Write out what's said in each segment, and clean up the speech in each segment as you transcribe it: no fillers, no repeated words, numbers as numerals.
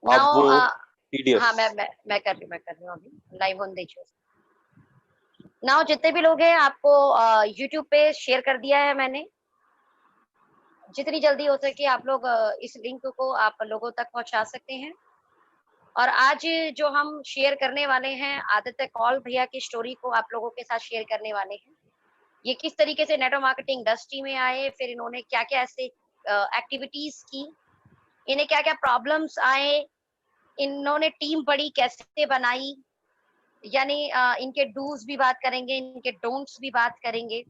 आप नाउ वो पीडीएफ। हाँ, मैं कर रही हूँ अभी लाइव ऑन देखिए। नाउ जितने भी लोग हैं आपको यूट्यूब पे शेयर कर दिया है मैंने। जितनी जल्दी हो सके आप लोग इस लिंक को आप लोगों तक पहुंचा सकते हैं। और आज जो हम शेयर करने वाले हैं आदित्य कौल भैया की स्टोरी को आप लोगों के साथ शेयर करने वाले हैं। ये किस तरीके से नेटवर्क मार्केटिंग इंडस्ट्री में आए, फिर इन्होंने क्या क्या ऐसे एक्टिविटीज की, इन्हें क्या क्या प्रॉब्लम्स आए, इन्होंने टीम बड़ी कैसे बनाई, यानी इनके डूज भी बात करेंगे, इनके डोंट्स भी बात करेंगे।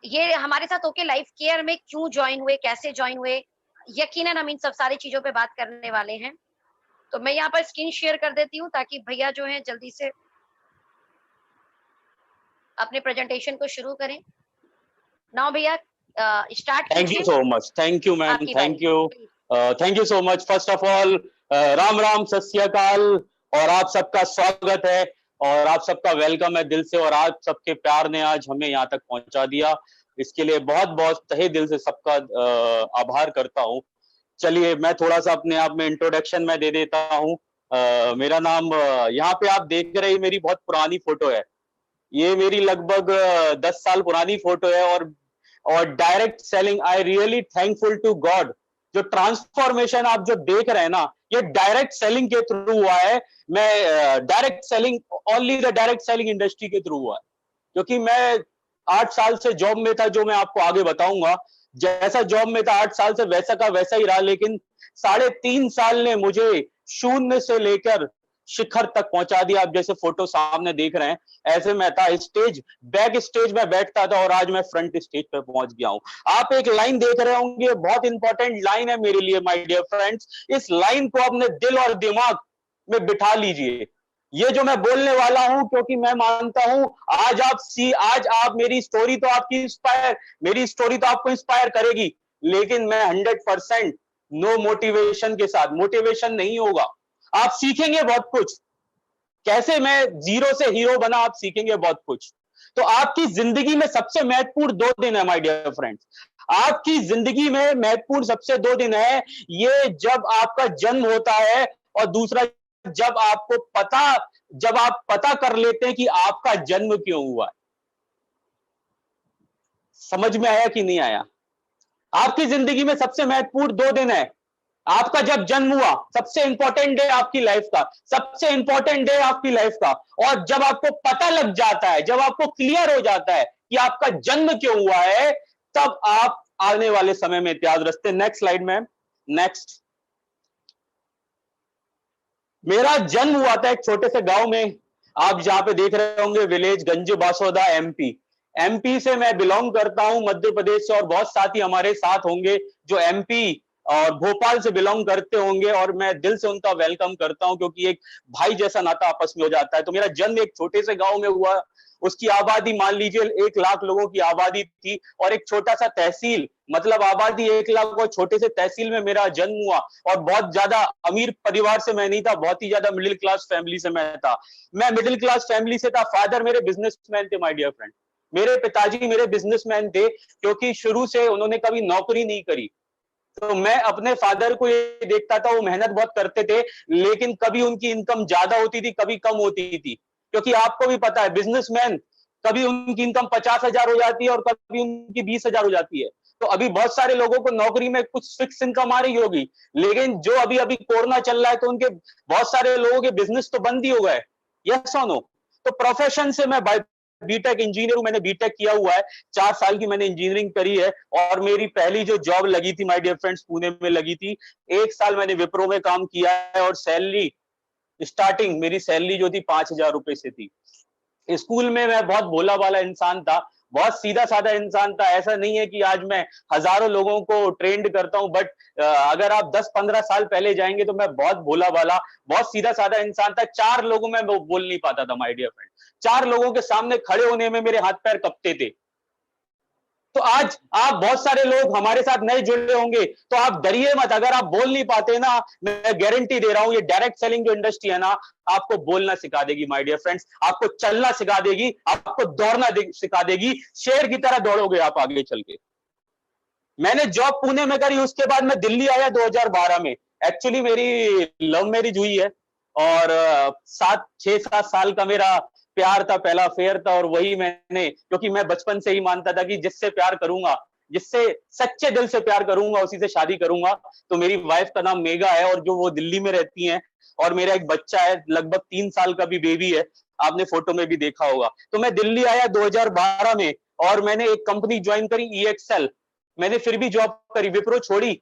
ये हमारे साथ होके लाइफ केयर में क्यों ज्वाइन हुए, कैसे ज्वाइन हुए, यकीनन हम इन सब सारी चीजों पे बात करने वाले हैं। तो मैं यहाँ पर स्क्रीन शेयर कर देती हूँ ताकि भैया जो है जल्दी से अपने प्रेजेंटेशन को शुरू करें। नाउ भैया स्टार्ट थैंक यू कीजिए, so much, thank you ma'am, आपकी थैंक बारी। You, thank you so much. First of all Ram Ram, सत श्री अकाल, और आप सबका स्वागत है और आप सबका वेलकम है दिल से। और आप सबके प्यार ने आज हमें यहाँ तक पहुंचा दिया, इसके लिए बहुत बहुत तहे दिल से सबका आभार करता हूँ। चलिए मैं थोड़ा सा अपने आप में इंट्रोडक्शन मैं दे देता हूँ। मेरा नाम यहाँ पे आप देख रहे हैं, मेरी बहुत पुरानी फोटो है। ये मेरी लगभग 10 साल पुरानी फोटो है। और direct selling, I really thankful to God. जो ट्रांसफॉर्मेशन आप जो देख रहे हैं ना, ये डायरेक्ट सेलिंग के थ्रू हुआ है। मैं direct selling, only the direct selling industry के थ्रू हुआ है। क्योंकि मैं 8 साल से जॉब में था, जो मैं आपको आगे बताऊंगा। जैसा जॉब में था 8 साल से, वैसा का वैसा ही रहा। लेकिन 3.5 साल ने मुझे शून्य से लेकर शिखर तक पहुंचा दिया। आप जैसे फोटो सामने देख रहे हैं, ऐसे मैं था स्टेज, बैक स्टेज में बैठता था और आज मैं फ्रंट स्टेज पे पहुंच गया हूं। आप एक लाइन देख रहे होंगे, बहुत इंपॉर्टेंट लाइन है मेरे लिए माय डियर फ्रेंड्स। इस लाइन को अपने दिल और दिमाग में बिठा लीजिए। ये जो मैं बोलने वाला हूं, क्योंकि मैं मानता हूं आज आप मेरी स्टोरी तो आपकी इंस्पायर, मेरी स्टोरी तो आपको इंस्पायर करेगी। लेकिन मैं 100% नो मोटिवेशन के साथ, मोटिवेशन नहीं होगा। आप सीखेंगे बहुत कुछ, कैसे मैं जीरो से हीरो बना, आप सीखेंगे बहुत कुछ। तो आपकी जिंदगी में सबसे महत्वपूर्ण 2 दिन है माय डियर फ्रेंड्स। आपकी जिंदगी में महत्वपूर्ण सबसे 2 दिन है। ये जब आपका जन्म होता है, और दूसरा जब आप पता कर लेते हैं कि आपका जन्म क्यों हुआ है। समझ में आया कि नहीं आया? आपकी जिंदगी में सबसे महत्वपूर्ण 2 दिन है। आपका जब जन्म हुआ, सबसे इंपॉर्टेंट डे आपकी लाइफ का, सबसे इंपॉर्टेंट डे आपकी लाइफ का। और जब आपको पता लग जाता है, जब आपको क्लियर हो जाता है कि आपका जन्म क्यों हुआ है, तब आप आने वाले समय में इतिहास रचते। Next slide ma'am, next. मेरा जन्म हुआ था एक छोटे से गांव में। आप जहां पे देख रहे होंगे विलेज गंज बासोदा, एमपी। एमपी से मैं बिलोंग करता हूं, मध्य प्रदेश से। और बहुत साथी हमारे साथ होंगे जो एमपी और भोपाल से बिलोंग करते होंगे, और मैं दिल से उनका वेलकम करता हूं, क्योंकि एक भाई जैसा नाता आपस में हो जाता है। तो मेरा जन्म एक छोटे से गांव में हुआ। उसकी आबादी मान लीजिए 1 लाख लोगों की आबादी थी, और एक छोटा सा तहसील, मतलब आबादी 1 लाख, और छोटे से तहसील में मेरा जन्म हुआ। और बहुत ज्यादा अमीर परिवार से मैं नहीं था, बहुत ही ज्यादा मिडिल क्लास फैमिली से मैं था। मैं मिडिल क्लास फैमिली से था। फादर मेरे बिजनेसमैन थे माय डियर फ्रेंड। मेरे पिताजी मेरे बिजनेसमैन थे, क्योंकि शुरू से उन्होंने कभी नौकरी नहीं करी। तो मैं अपने फादर को ये देखता था, वो मेहनत बहुत करते थे, लेकिन कभी उनकी इनकम ज्यादा होती थी, कभी कम होती थी। क्योंकि आपको भी पता है, बिजनेसमैन, कभी उनकी इनकम 50,000 हो जाती है और कभी उनकी 20,000 हो जाती है। तो अभी बहुत सारे लोगों को नौकरी में कुछ फिक्स इनकम आ रही होगी, लेकिन जो अभी अभी कोरोना चल रहा है, तो उनके बहुत सारे लोगों के बिजनेस तो बंद ही हो गए। यस और नो? तो प्रोफेशन से मैं बीटेक इंजीनियर हूं, मैंने बीटेक किया हुआ है। 4 साल की मैंने इंजीनियरिंग करी है। और मेरी पहली जो जॉब लगी थी माय डियर फ्रेंड्स, पुणे में लगी थी। 1 साल मैंने विप्रो में काम किया है, और सैलरी, स्टार्टिंग मेरी सैलरी जो थी 5,000 रुपए से थी। स्कूल में मैं बहुत भोला भाला इंसान था, बहुत सीधा साधा इंसान था। ऐसा नहीं है कि आज मैं हजारों लोगों को ट्रेंड करता हूं, बट अगर आप 10-15 साल पहले जाएंगे तो मैं बहुत भोला भाला, बहुत सीधा साधा इंसान था। 4 लोगों में बोल नहीं पाता था माय डियर फ्रेंड। 4 लोगों के सामने खड़े होने में मेरे हाथ पैर कपते थे। तो आज आप बहुत सारे लोग हमारे साथ नए जुड़े होंगे, तो आप डरिए मत। अगर आप बोल नहीं पाते ना, मैं गारंटी दे रहा हूं, ये डायरेक्ट सेलिंग जो इंडस्ट्री है ना, आपको बोलना सिखा देगी माय डियर फ्रेंड्स, आपको चलना सिखा देगी, आपको दौड़ना सिखा देगी। शेर की तरह दौड़ोगे आप आगे चल के। मैंने जॉब पुणे में करी, उसके बाद मैं दिल्ली आया 2012 में। एक्चुअली मेरी लव मैरिज हुई है और 6-7 साल का मेरा प्यार था, पहला अफेयर था। और वही मैंने, क्योंकि मैं बचपन से ही मानता था कि जिससे प्यार करूंगा, जिससे सच्चे दिल से प्यार करूंगा, उसी से शादी करूंगा। तो मेरी वाइफ का नाम मेगा है और जो वो दिल्ली में रहती हैं, और मेरा एक बच्चा है, लगभग 3 साल का भी बेबी है, आपने फोटो में भी देखा होगा। तो मैं दिल्ली आया 2012 में और मैंने एक कंपनी ज्वाइन करी, EXL। मैंने फिर भी जॉब करी, विप्रो छोड़ी।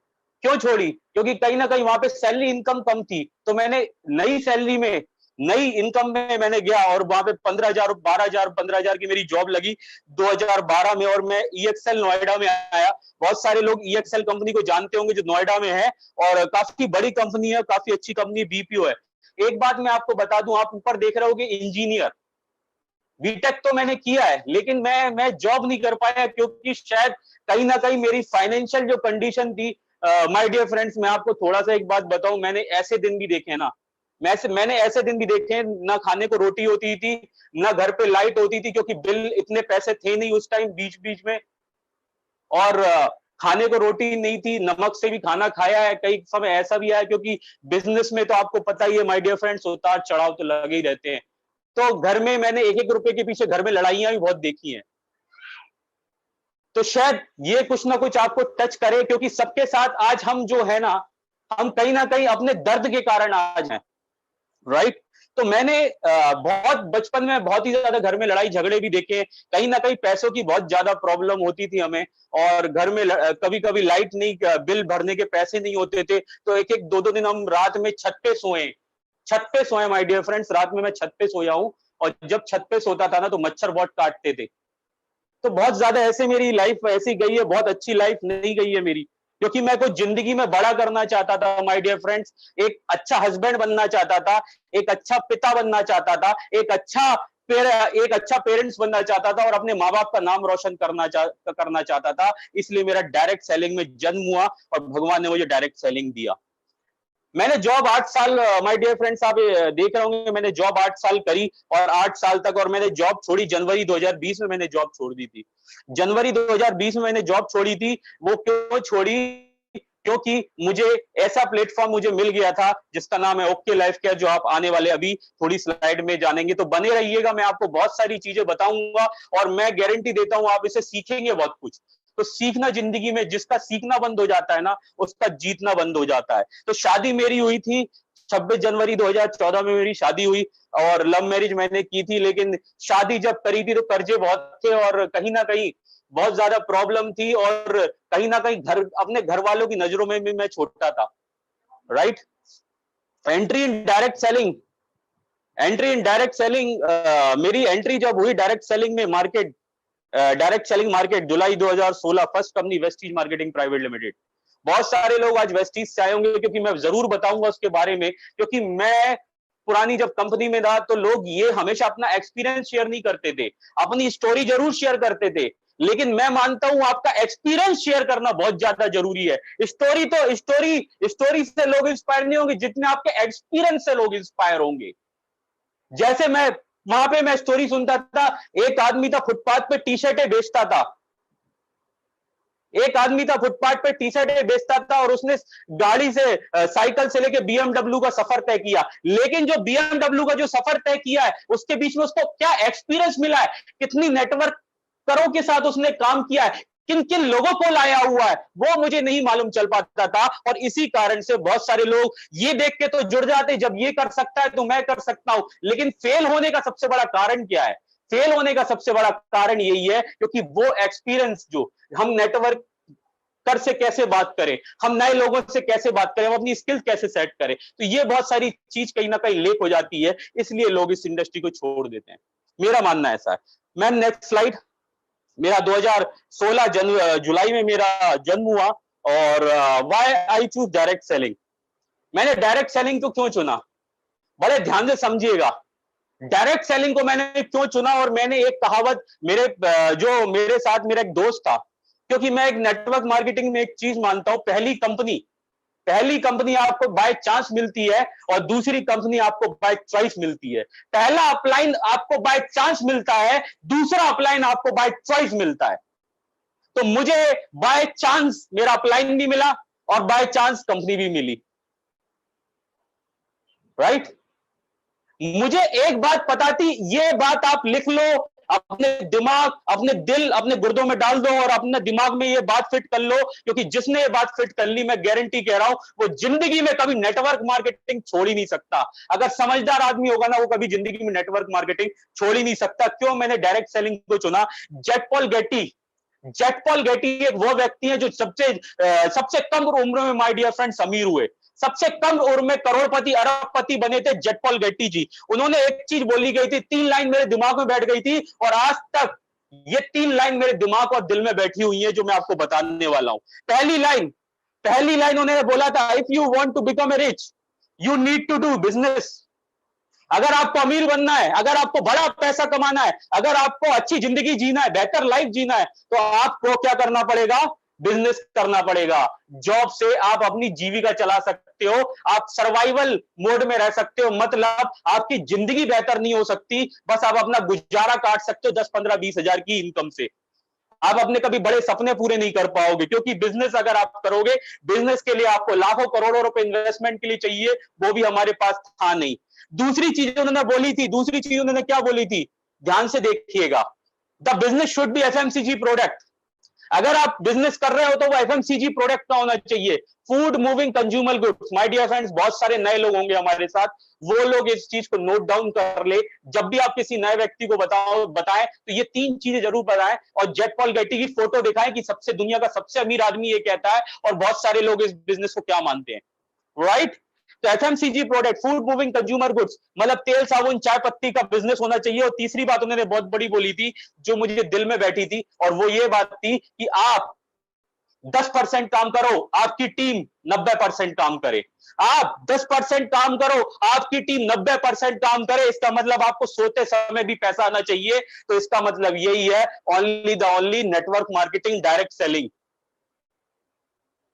क्यों छोड़ी? क्योंकि कहीं ना कहीं वहां पे सैलरी इनकम कम थी। तो मैंने नई सैलरी में, नई इनकम में मैंने गया और वहां पे 15,000, 12,000, 15,000 की मेरी जॉब लगी 2012 में, और मैं EXL नोएडा में आया। बहुत सारे लोग EXL कंपनी को जानते होंगे जो नोएडा में है, और काफी बड़ी कंपनी है, काफी अच्छी कंपनी, BPO है। एक बात मैं आपको बता दूं, आप ऊपर देख रहे होगे इंजीनियर, बीटेक तो मैंने किया है, लेकिन मैं जॉब नहीं कर पाया, क्योंकि शायद कहीं ना कहीं मेरी फाइनेंशियल जो कंडीशन थी। माय डियर फ्रेंड्स, मैं आपको थोड़ा सा एक बात बताऊं, मैंने ऐसे दिन भी देखे ना, मैंने ऐसे दिन भी देखे, ना खाने को रोटी होती थी, ना घर पे लाइट होती थी, क्योंकि बिल, इतने पैसे थे नहीं उस टाइम, बीच बीच में। और खाने को रोटी नहीं थी, नमक से भी खाना खाया है, कई समय ऐसा भी आया, क्योंकि बिजनेस में तो आपको पता ही है माय डियर फ्रेंड्स, उतार चढ़ाव तो लगे ही रहते हैं। तो घर में मैंने एक एक रुपए के पीछे घर में लड़ाइयां भी बहुत देखी हैं। तो शायद ये कुछ ना कुछ आपको टच करे, क्योंकि सबके साथ आज हम जो है ना, हम कहीं ना कहीं अपने दर्द के कारण आज हैं, राइट। तो मैंने बहुत बचपन में बहुत ही ज्यादा घर में लड़ाई झगड़े भी देखे। कहीं ना कहीं पैसों की बहुत ज्यादा प्रॉब्लम होती थी हमें, और घर में कभी कभी लाइट नहीं, बिल भरने के पैसे नहीं होते थे, तो एक एक दो दो दिन हम रात में छत पे सोए, छत पे सोए माय डियर फ्रेंड्स, रात में मैं छत पे सोया हूं। और जब छत पे सोता था ना, तो मच्छर बहुत काटते थे। तो बहुत ज्यादा ऐसे मेरी लाइफ ऐसी गई है, बहुत अच्छी लाइफ नहीं गई है मेरी, क्योंकि मैं कुछ जिंदगी में बड़ा करना चाहता था माय डियर फ्रेंड्स। एक अच्छा हस्बैंड बनना चाहता था, एक अच्छा पिता बनना चाहता था, एक अच्छा पेरेंट्स बनना चाहता था, और अपने माँ बाप का नाम रोशन करना चाहता था। इसलिए मेरा डायरेक्ट सेलिंग में जन्म हुआ, और भगवान ने मुझे डायरेक्ट सेलिंग दिया। मैंने जॉब 8 साल, माय डियर फ्रेंड्स, आप देख रहे होंगे, मैंने जॉब 8 साल करी, और 8 साल तक, और मैंने जॉब छोड़ी जनवरी 2020 में, मैंने जॉब छोड़ दी थी। जनवरी 2020 में मैंने जॉब छोड़ी थी। वो क्यों छोड़ी? क्योंकि मुझे ऐसा प्लेटफॉर्म मुझे मिल गया था जिसका नाम है ओके लाइफ केयर, जो आप आने वाले अभी थोड़ी स्लाइड में जानेंगे। तो बने रहिएगा, मैं आपको बहुत सारी चीजें बताऊंगा, और मैं गारंटी देता हूं आप इसे सीखेंगे बहुत कुछ। तो सीखना, जिंदगी में जिसका सीखना बंद हो जाता है ना, उसका जीतना बंद हो जाता है। तो शादी मेरी हुई थी 26 जनवरी 2014 में, मेरी शादी हुई, और लव मैरिज मैंने की थी। लेकिन शादी जब करी थी तो कर्जे बहुत थे, और कहीं ना कहीं बहुत ज्यादा प्रॉब्लम थी, और कहीं ना कहीं अपने घर वालों की नजरों में भी मैं छोटा था, right. Entry in direct selling, मेरी एंट्री जब हुई डायरेक्ट सेलिंग में, मार्केट, डायरेक्ट सेलिंग मार्केट, जुलाई 2016, first company Vestige marketing private limited. बहुत सारे लोग आज वेस्टीज से आए होंगे, क्योंकि मैं जरूर बताऊंगा उसके बारे में, क्योंकि मैं पुरानी जब कंपनी में था, तो लोग ये हमेशा अपना एक्सपीरियंस शेयर नहीं करते थे, अपनी स्टोरी जरूर शेयर करते थे। लेकिन मैं मानता हूं आपका एक्सपीरियंस शेयर करना बहुत ज्यादा जरूरी है। स्टोरी से लोग इंस्पायर नहीं होंगे, जितने आपके एक्सपीरियंस से लोग इंस्पायर होंगे। जैसे मैं वहां पे मैं स्टोरी सुनता था, एक आदमी था फुटपाथ पे टी शर्टें बेचता था, एक आदमी था फुटपाथ पे टी शर्टें बेचता था, और उसने गाड़ी से, साइकिल से लेके बीएमडब्ल्यू का सफर तय किया। लेकिन जो बीएमडब्ल्यू का जो सफर तय किया है, उसके बीच में उसको क्या एक्सपीरियंस मिला है, कितनी नेटवर्क करों के साथ उसने काम किया है, किन किन लोगों को लाया हुआ है, वो मुझे नहीं मालूम चल पाता था। और इसी कारण से बहुत सारे लोग ये देख के तो जुड़ जाते, जब ये कर सकता है तो मैं कर सकता हूं। लेकिन फेल होने का सबसे बड़ा कारण क्या है? फेल होने का सबसे बड़ा कारण यही है, क्योंकि वो एक्सपीरियंस, जो हम नेटवर्क कर से कैसे बात करें, हम नए लोगों से कैसे बात करें, हम अपनी स्किल्स कैसे सेट करें, तो ये बहुत सारी चीज कहीं ना कहीं लेक हो जाती है, इसलिए लोग इस इंडस्ट्री को छोड़ देते हैं। मेरा मानना ऐसा है। Ma'am next slide. मेरा 2016 जुलाई में मेरा जन्म हुआ, और why I choose direct selling. मैंने डायरेक्ट सेलिंग को क्यों चुना, बड़े ध्यान से समझिएगा। डायरेक्ट सेलिंग को मैंने क्यों चुना, और मैंने एक कहावत, जो मेरे साथ मेरा एक दोस्त था, क्योंकि मैं एक नेटवर्क मार्केटिंग में एक चीज मानता हूं, पहली कंपनी आपको बाय चांस मिलती है, और दूसरी कंपनी आपको बाय चॉइस मिलती है। पहला अपलाइन आपको बाय चांस मिलता है, दूसरा अपलाइन आपको बाय चॉइस मिलता है। तो मुझे बाय चांस मेरा अपलाइन भी मिला, और बाय चांस कंपनी भी मिली। राइट। मुझे एक बात पता थी, ये बात आप लिख लो, अपने दिमाग, अपने दिल, अपने गुर्दों में डाल दो और अपने दिमाग में ये बात फिट कर लो, क्योंकि जिसने ये बात फिट कर ली, मैं गारंटी कह रहा हूं, वो जिंदगी में कभी नेटवर्क मार्केटिंग छोड़ ही नहीं सकता। अगर समझदार आदमी होगा ना, वो कभी जिंदगी में नेटवर्क मार्केटिंग छोड़ ही नहीं सकता। क्यों मैंने डायरेक्ट सेलिंग को चुना? जेट पॉल गेटी एक वो व्यक्ति है जो सबसे कम उम्र में, माय डियर फ्रेंड्स, अमीर हुए। सबसे कम उम्र में करोड़पति अरबपति बने थे जेट पॉल गेटी जी। उन्होंने एक चीज बोली गई थी, 3 लाइन मेरे दिमाग में बैठ गई थी, और आज तक ये 3 लाइन मेरे दिमाग और दिल में बैठी हुई है, जो मैं आपको बताने वाला हूं। पहली लाइन उन्होंने बोला था, if you want to become a rich, you need to do business. अगर आपको अमीर बनना है, अगर आपको बड़ा पैसा कमाना है, अगर आपको अच्छी जिंदगी जीना है, बेहतर लाइफ जीना है, तो आपको क्या करना पड़ेगा? बिजनेस करना पड़ेगा। जॉब से आप अपनी जीविका चला सकते हो, आप सर्वाइवल मोड में रह सकते हो, मतलब आपकी जिंदगी बेहतर नहीं हो सकती, बस आप अपना गुजारा काट सकते हो 10, 15, 20 हजार की इनकम से। आप अपने कभी बड़े सपने पूरे नहीं कर पाओगे, क्योंकि बिजनेस अगर आप करोगे, बिजनेस के लिए आपको लाखों करोड़ों रुपए इन्वेस्टमेंट के लिए चाहिए, वो भी हमारे पास था नहीं। दूसरी चीज उन्होंने बोली थी, दूसरी चीज उन्होंने क्या बोली थी, ध्यान से देखिएगा, the business should be FMCG product. अगर आप बिजनेस कर रहे हो तो वो एफएमसीजी प्रोडक्ट का होना चाहिए, food moving consumer goods. My dear friends, बहुत सारे नए लोग होंगे हमारे साथ, वो लोग इस चीज को नोट डाउन कर ले। जब भी आप किसी नए व्यक्ति को बताएं तो ये 3 चीजें जरूर बताएं, और जेट पॉल गेटी की फोटो दिखाएं कि सबसे दुनिया का सबसे अमीर आदमी ये कहता है, और बहुत सारे लोग इस बिजनेस को क्या मानते हैं, राइट। तो FMCG product, food moving consumer goods, मतलब तेल, साबुन, चाय पत्ती का बिजनेस होना चाहिए। और तीसरी बात उन्होंने बहुत बड़ी बोली थी, जो मुझे दिल में बैठी थी, और वो ये बात थी कि आप 10% काम करो, आपकी टीम 90% काम करे। आप 10% काम करो, आपकी टीम 90% काम करे। इसका मतलब आपको सोते समय भी पैसा आना चाहिए। तो इसका मतलब यही है, only the only network marketing, direct selling.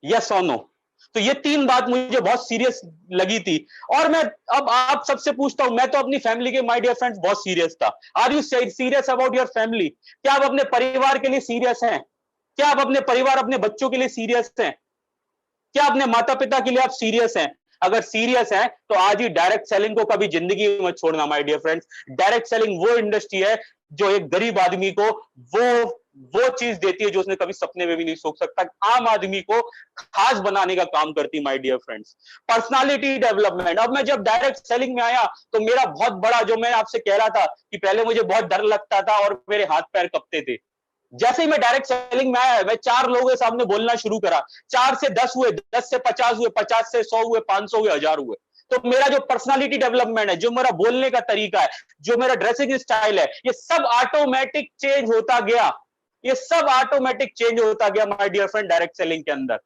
Yes और नो? तो ये 3 बात मुझे बहुत सीरियस लगी थी। और मैं अब आप सबसे पूछता हूं, मैं तो अपनी फैमिली के, माय डियर फ्रेंड्स, बहुत सीरियस था। Are you serious about your family? क्या आप अपने परिवार के लिए सीरियस हैं? क्या आप अपने परिवार, अपने बच्चों के लिए सीरियस हैं? क्या अपने माता पिता के लिए आप सीरियस हैं? अगर सीरियस हैं तो आज ही डायरेक्ट सेलिंग को कभी जिंदगी में मत छोड़ना my dear friends. Direct selling वो इंडस्ट्री है जो एक गरीब आदमी को वो चीज देती है जो उसने कभी सपने में भी नहीं सोच सकता। आम आदमी को खास बनाने का काम करती है my dear friends. Personality development. अब मैं जब डायरेक्ट सेलिंग में आया तो मेरा बहुत बड़ा, जो मैं आपसे कह रहा था कि पहले मुझे बहुत डर लगता था और मेरे हाथ पैर कांपते थे, जैसे ही मैं डायरेक्ट सेलिंग में आया, मैं 4 लोगों के सामने बोलना शुरू करा। 4 से 10 हुए, 10 से 50 हुए, 50 से 100 हुए, 500 हुए, 1000 हुए। तो मेरा जो पर्सनालिटी डेवलपमेंट है, जो मेरा बोलने का तरीका है, जो मेरा ड्रेसिंग स्टाइल है, ये सब ऑटोमेटिक चेंज होता गया। ये सब ऑटोमेटिक चेंज होता गया my dear friend, direct selling के अंदर,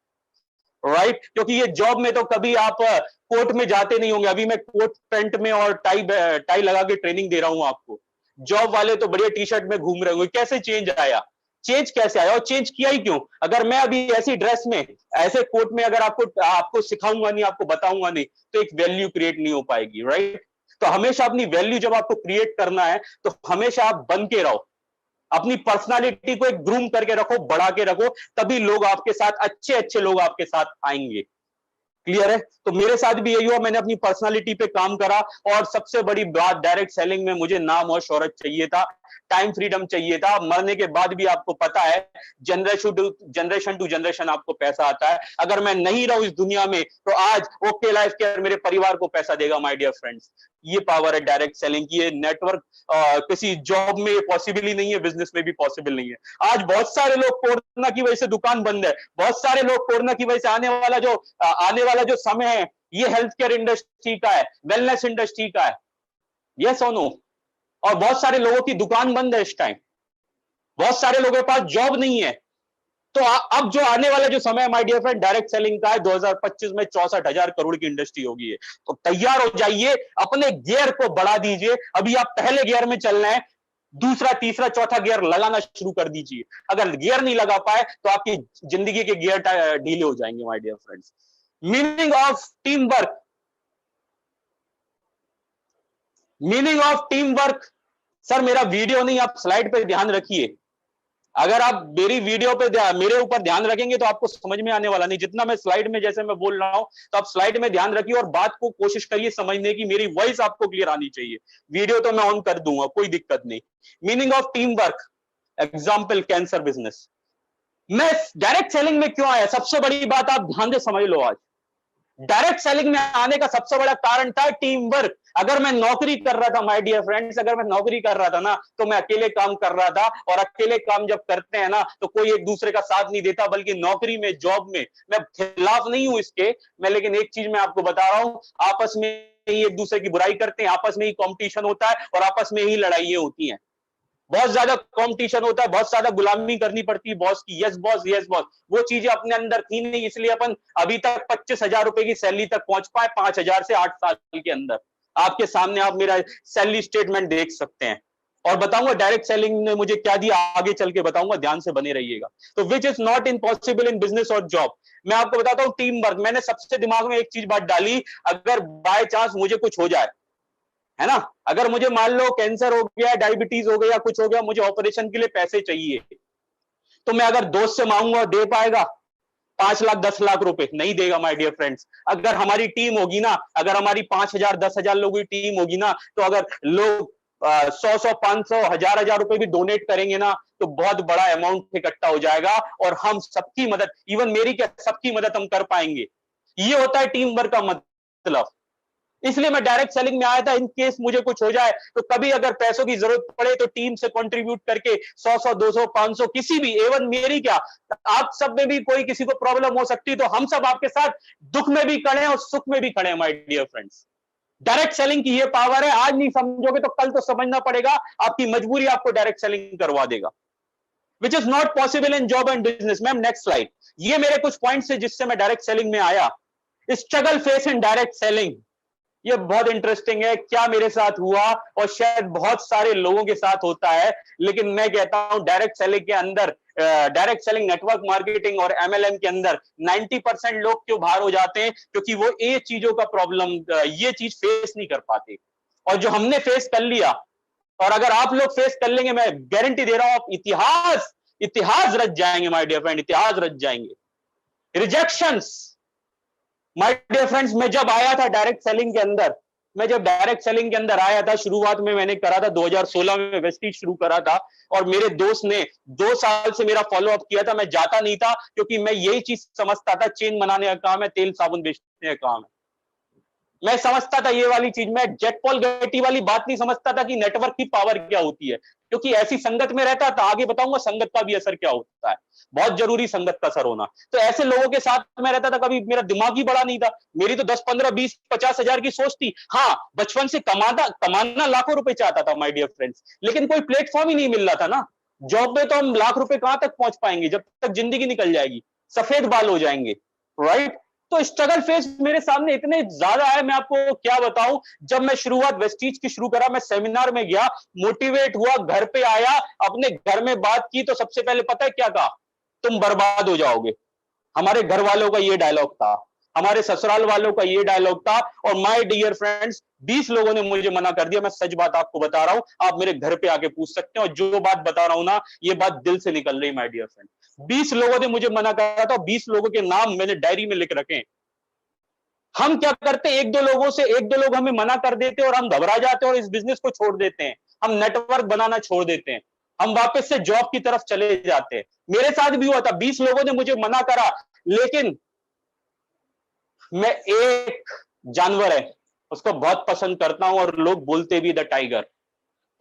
राइट। क्योंकि ये जॉब में तो कभी आप कोर्ट में जाते नहीं होंगे। अभी मैं कोट पैंट में और टाई लगा के ट्रेनिंग दे रहा हूं आपको। जॉब वाले तो बढ़िया टी शर्ट में घूम रहे होंगे। कैसे चेंज आया? चेंज कैसे आया और चेंज किया ही क्यों? अगर मैं अभी ऐसी ड्रेस में, ऐसे कोट में अगर आपको सिखाऊंगा नहीं, आपको बताऊंगा नहीं, तो एक वैल्यू क्रिएट नहीं हो पाएगी, राइट। तो हमेशा अपनी वैल्यू जब आपको क्रिएट करना है, तो हमेशा आप बन के रहो। अपनी पर्सनालिटी को एक ग्रूम करके रखो, बढ़ा के रखो, तभी लोग आपके साथ, अच्छे अच्छे लोग आपके साथ आएंगे। क्लियर है? तो मेरे साथ भी यही हुआ, मैंने अपनी पर्सनालिटी पे काम करा। और सबसे बड़ी बात, डायरेक्ट सेलिंग में मुझे नाम और शोहरत चाहिए था, टाइम फ्रीडम चाहिए था। मरने के बाद भी आपको पता है, जनरेशन टू जनरेशन आपको पैसा आता है। अगर मैं नहीं रहूं इस दुनिया में, तो आज ओके लाइफ केयर मेरे परिवार को पैसा देगा माय डियर फ्रेंड्स। ये पावर है डायरेक्ट सेलिंग की। ये नेटवर्क किसी जॉब में पॉसिबल ही नहीं है, बिजनेस में भी पॉसिबल नहीं है। आज बहुत सारे लोग, कोरोना की वजह से दुकान बंद है, बहुत सारे लोग कोरोना की वजह से आने वाला जो समय है, ये हेल्थ केयर इंडस्ट्री का है, वेलनेस इंडस्ट्री का है। यस और नो? और बहुत सारे लोगों की दुकान बंद है इस टाइम, बहुत सारे लोगों के पास जॉब नहीं है। तो अब जो आने वाला जो समय है my dear friend, direct selling का है। 2025 में 64,000 करोड़ की इंडस्ट्री होगी है। तो तैयार हो जाइए, अपने गियर को बढ़ा दीजिए। अभी आप पहले गियर में चलना है, दूसरा, तीसरा, चौथा गियर लगाना शुरू कर दीजिए। अगर गियर नहीं लगा पाए तो आपकी जिंदगी के गियर ढीले हो जाएंगे my dear friends. Meaning of team work. Meaning of team work. Sir मेरा वीडियो नहीं, आप स्लाइड पे ध्यान रखिए। अगर आप मेरी वीडियो पे मेरे ऊपर ध्यान रखेंगे तो आपको समझ में आने वाला नहीं। जितना मैं स्लाइड में जैसे मैं बोल रहा हूं तो आप स्लाइड में ध्यान रखिए और बात को कोशिश करिए समझने की। मेरी वॉइस आपको क्लियर आनी चाहिए। वीडियो तो मैं ऑन कर दूंगा, कोई दिक्कत नहीं। Meaning of team work, example cancer business. मैं डायरेक्ट सेलिंग में क्यों आया, सबसे बड़ी बात आप ध्यान से समझ लो। आज डायरेक्ट सेलिंग में आने का सबसे बड़ा कारण था टीम वर्क। अगर मैं नौकरी कर रहा था माय डियर फ्रेंड्स, अगर मैं नौकरी कर रहा था ना तो मैं अकेले काम कर रहा था, और अकेले काम जब करते हैं ना तो कोई एक दूसरे का साथ नहीं देता। बल्कि नौकरी में, जॉब में, मैं खिलाफ नहीं हूं इसके मैं, लेकिन एक चीज मैं आपको बता रहा हूं, आपस में ही एक दूसरे की बुराई करते हैं, आपस में ही कंपटीशन होता है और आपस में ही लड़ाइयां होती हैं। बहुत ज्यादा कंपटीशन होता है, बहुत ज्यादा गुलामी करनी पड़ती है बॉस की। Yes boss, yes boss. वो चीजें अपने अंदर थी नहीं, इसलिए अपन अभी तक 25,000 रुपए की सैलरी तक पहुंच पाए, 5,000 से 8 साल के अंदर। आपके सामने आप मेरा सैलरी स्टेटमेंट देख सकते हैं। और बताऊंगा डायरेक्ट सेलिंग ने मुझे क्या दिया, आगे चल के बताऊंगा, ध्यान से बने रहिएगा। तो which is not impossible in business और जॉब। मैं आपको बताता हूं टीम वर्क। मैंने सबसे दिमाग में एक चीज बात डाली, अगर बाय चांस मुझे कुछ हो जाए, है ना, अगर मुझे मान लो कैंसर हो गया, डायबिटीज हो गया, कुछ हो गया, मुझे ऑपरेशन के लिए पैसे चाहिए, तो मैं अगर दोस्त से मांगूंगा, दे पाएगा? 5 लाख 10 लाख रुपए नहीं देगा माय डियर फ्रेंड्स। अगर हमारी टीम होगी ना, अगर हमारी 5,000 10,000 लोगों की टीम होगी ना, तो अगर लोग 100 500 1000 रुपए भी डोनेट करेंगे ना, तो बहुत बड़ा अमाउंट इकट्ठा हो जाएगा और हम सबकी मदद, इवन मेरी क्या, सबकी मदद हम कर पाएंगे। ये होता है टीम वर्क का मतलब। इसलिए मैं डायरेक्ट सेलिंग में आया था, इन केस मुझे कुछ हो जाए तो कभी अगर पैसों की जरूरत पड़े तो टीम से कंट्रीब्यूट करके 100 200 500 किसी भी, एवन मेरी क्या, आप सब में भी कोई किसी को प्रॉब्लम हो सकती है, तो हम सब आपके साथ दुख में भी खड़े हैं और सुख में भी खड़े हैं my dear friends. Direct selling की ये पावर है। आज नहीं समझोगे तो कल तो समझना पड़ेगा, आपकी मजबूरी आपको डायरेक्ट सेलिंग करवा देगा। Which is not possible in job and business. Ma'am next slide. ये मेरे कुछ पॉइंट्स है जिससे मैं डायरेक्ट सेलिंग में आया। Struggle face in direct selling, ये बहुत इंटरेस्टिंग है, क्या मेरे साथ हुआ और शायद बहुत सारे लोगों के साथ होता है। लेकिन मैं कहता हूं डायरेक्ट सेलिंग के अंदर, डायरेक्ट सेलिंग, नेटवर्क मार्केटिंग और एमएलएम के अंदर 90% लोग क्यों बाहर हो जाते हैं? क्योंकि वो ये चीजों का प्रॉब्लम, ये चीज फेस नहीं कर पाते। और जो हमने फेस कर लिया, और अगर आप लोग फेस कर लेंगे, मैं गारंटी दे रहा हूं, आप इतिहास इतिहास रच जाएंगे माय डियर फ्रेंड, इतिहास रच जाएंगे। रिजेक्शंस, माय डियर फ्रेंड्स, मैं जब आया था डायरेक्ट सेलिंग के अंदर, मैं जब डायरेक्ट सेलिंग के अंदर आया था, शुरुआत में मैंने करा था 2016 में, वेस्टीज शुरू करा था। और मेरे दोस्त ने 2 साल से मेरा फॉलो अप किया था। मैं जाता नहीं था क्योंकि मैं यही चीज समझता था, चेन बनाने का काम है, तेल साबुन बेचने का काम है। मैं समझता था ये वाली चीज, मैं जेट पॉल गेटी वाली बात नहीं समझता था कि नेटवर्क की पावर क्या होती है। क्योंकि ऐसी संगत में रहता था, आगे बताऊंगा संगत का भी असर क्या होता है, बहुत जरूरी संगत का असर होना। तो ऐसे लोगों के साथ मैं रहता था, कभी मेरा दिमाग ही बड़ा नहीं था। मेरी तो 10 15 20 50 हजार की सोच थी। हाँ, बचपन से कमाना लाखों रुपए चाहता था माय डियर फ्रेंड्स, लेकिन कोई प्लेटफॉर्म ही नहीं मिल रहा था ना। जॉब में तो हम लाख रुपए कहां तक पहुंच पाएंगे, जब तक जिंदगी निकल जाएगी, सफेद बाल हो जाएंगे, राइट। तो स्ट्रगल फेज मेरे सामने इतने ज्यादा है, मैं आपको क्या बताऊं। जब मैं शुरुआत वेस्टीज की शुरू करा, मैं सेमिनार में गया, मोटिवेट हुआ, घर पे आया, अपने घर में बात की, तो सबसे पहले पता है क्या कहा? तुम बर्बाद हो जाओगे। हमारे घर वालों का ये डायलॉग था, हमारे ससुराल वालों का ये डायलॉग था। और माय डियर फ्रेंड्स, 20 लोगों ने मुझे मना कर दिया। मैं सच बात आपको बता रहा हूं, आप मेरे घर पे आके पूछ सकते हैं, और जो बात बता रहा हूं ना, ये बात दिल से निकल रही माय डियर फ्रेंड। 20 लोगों ने मुझे मना करा था, 20 लोगों के नाम मैंने डायरी में लिख रखे हैं। हम क्या करते हैं, एक दो लोग हमें मना कर देते हैं और हम घबरा जाते हैं और इस बिजनेस को छोड़ देते हैं। हम नेटवर्क बनाना छोड़ देते हैं, हम वापस से जॉब की तरफ चले जाते हैं। मेरे साथ भी हुआ था, 20 लोगों ने मुझे मना करा, लेकिन मैं एक जानवर है उसको बहुत पसंद करता हूं, और लोग बोलते भी द टाइगर।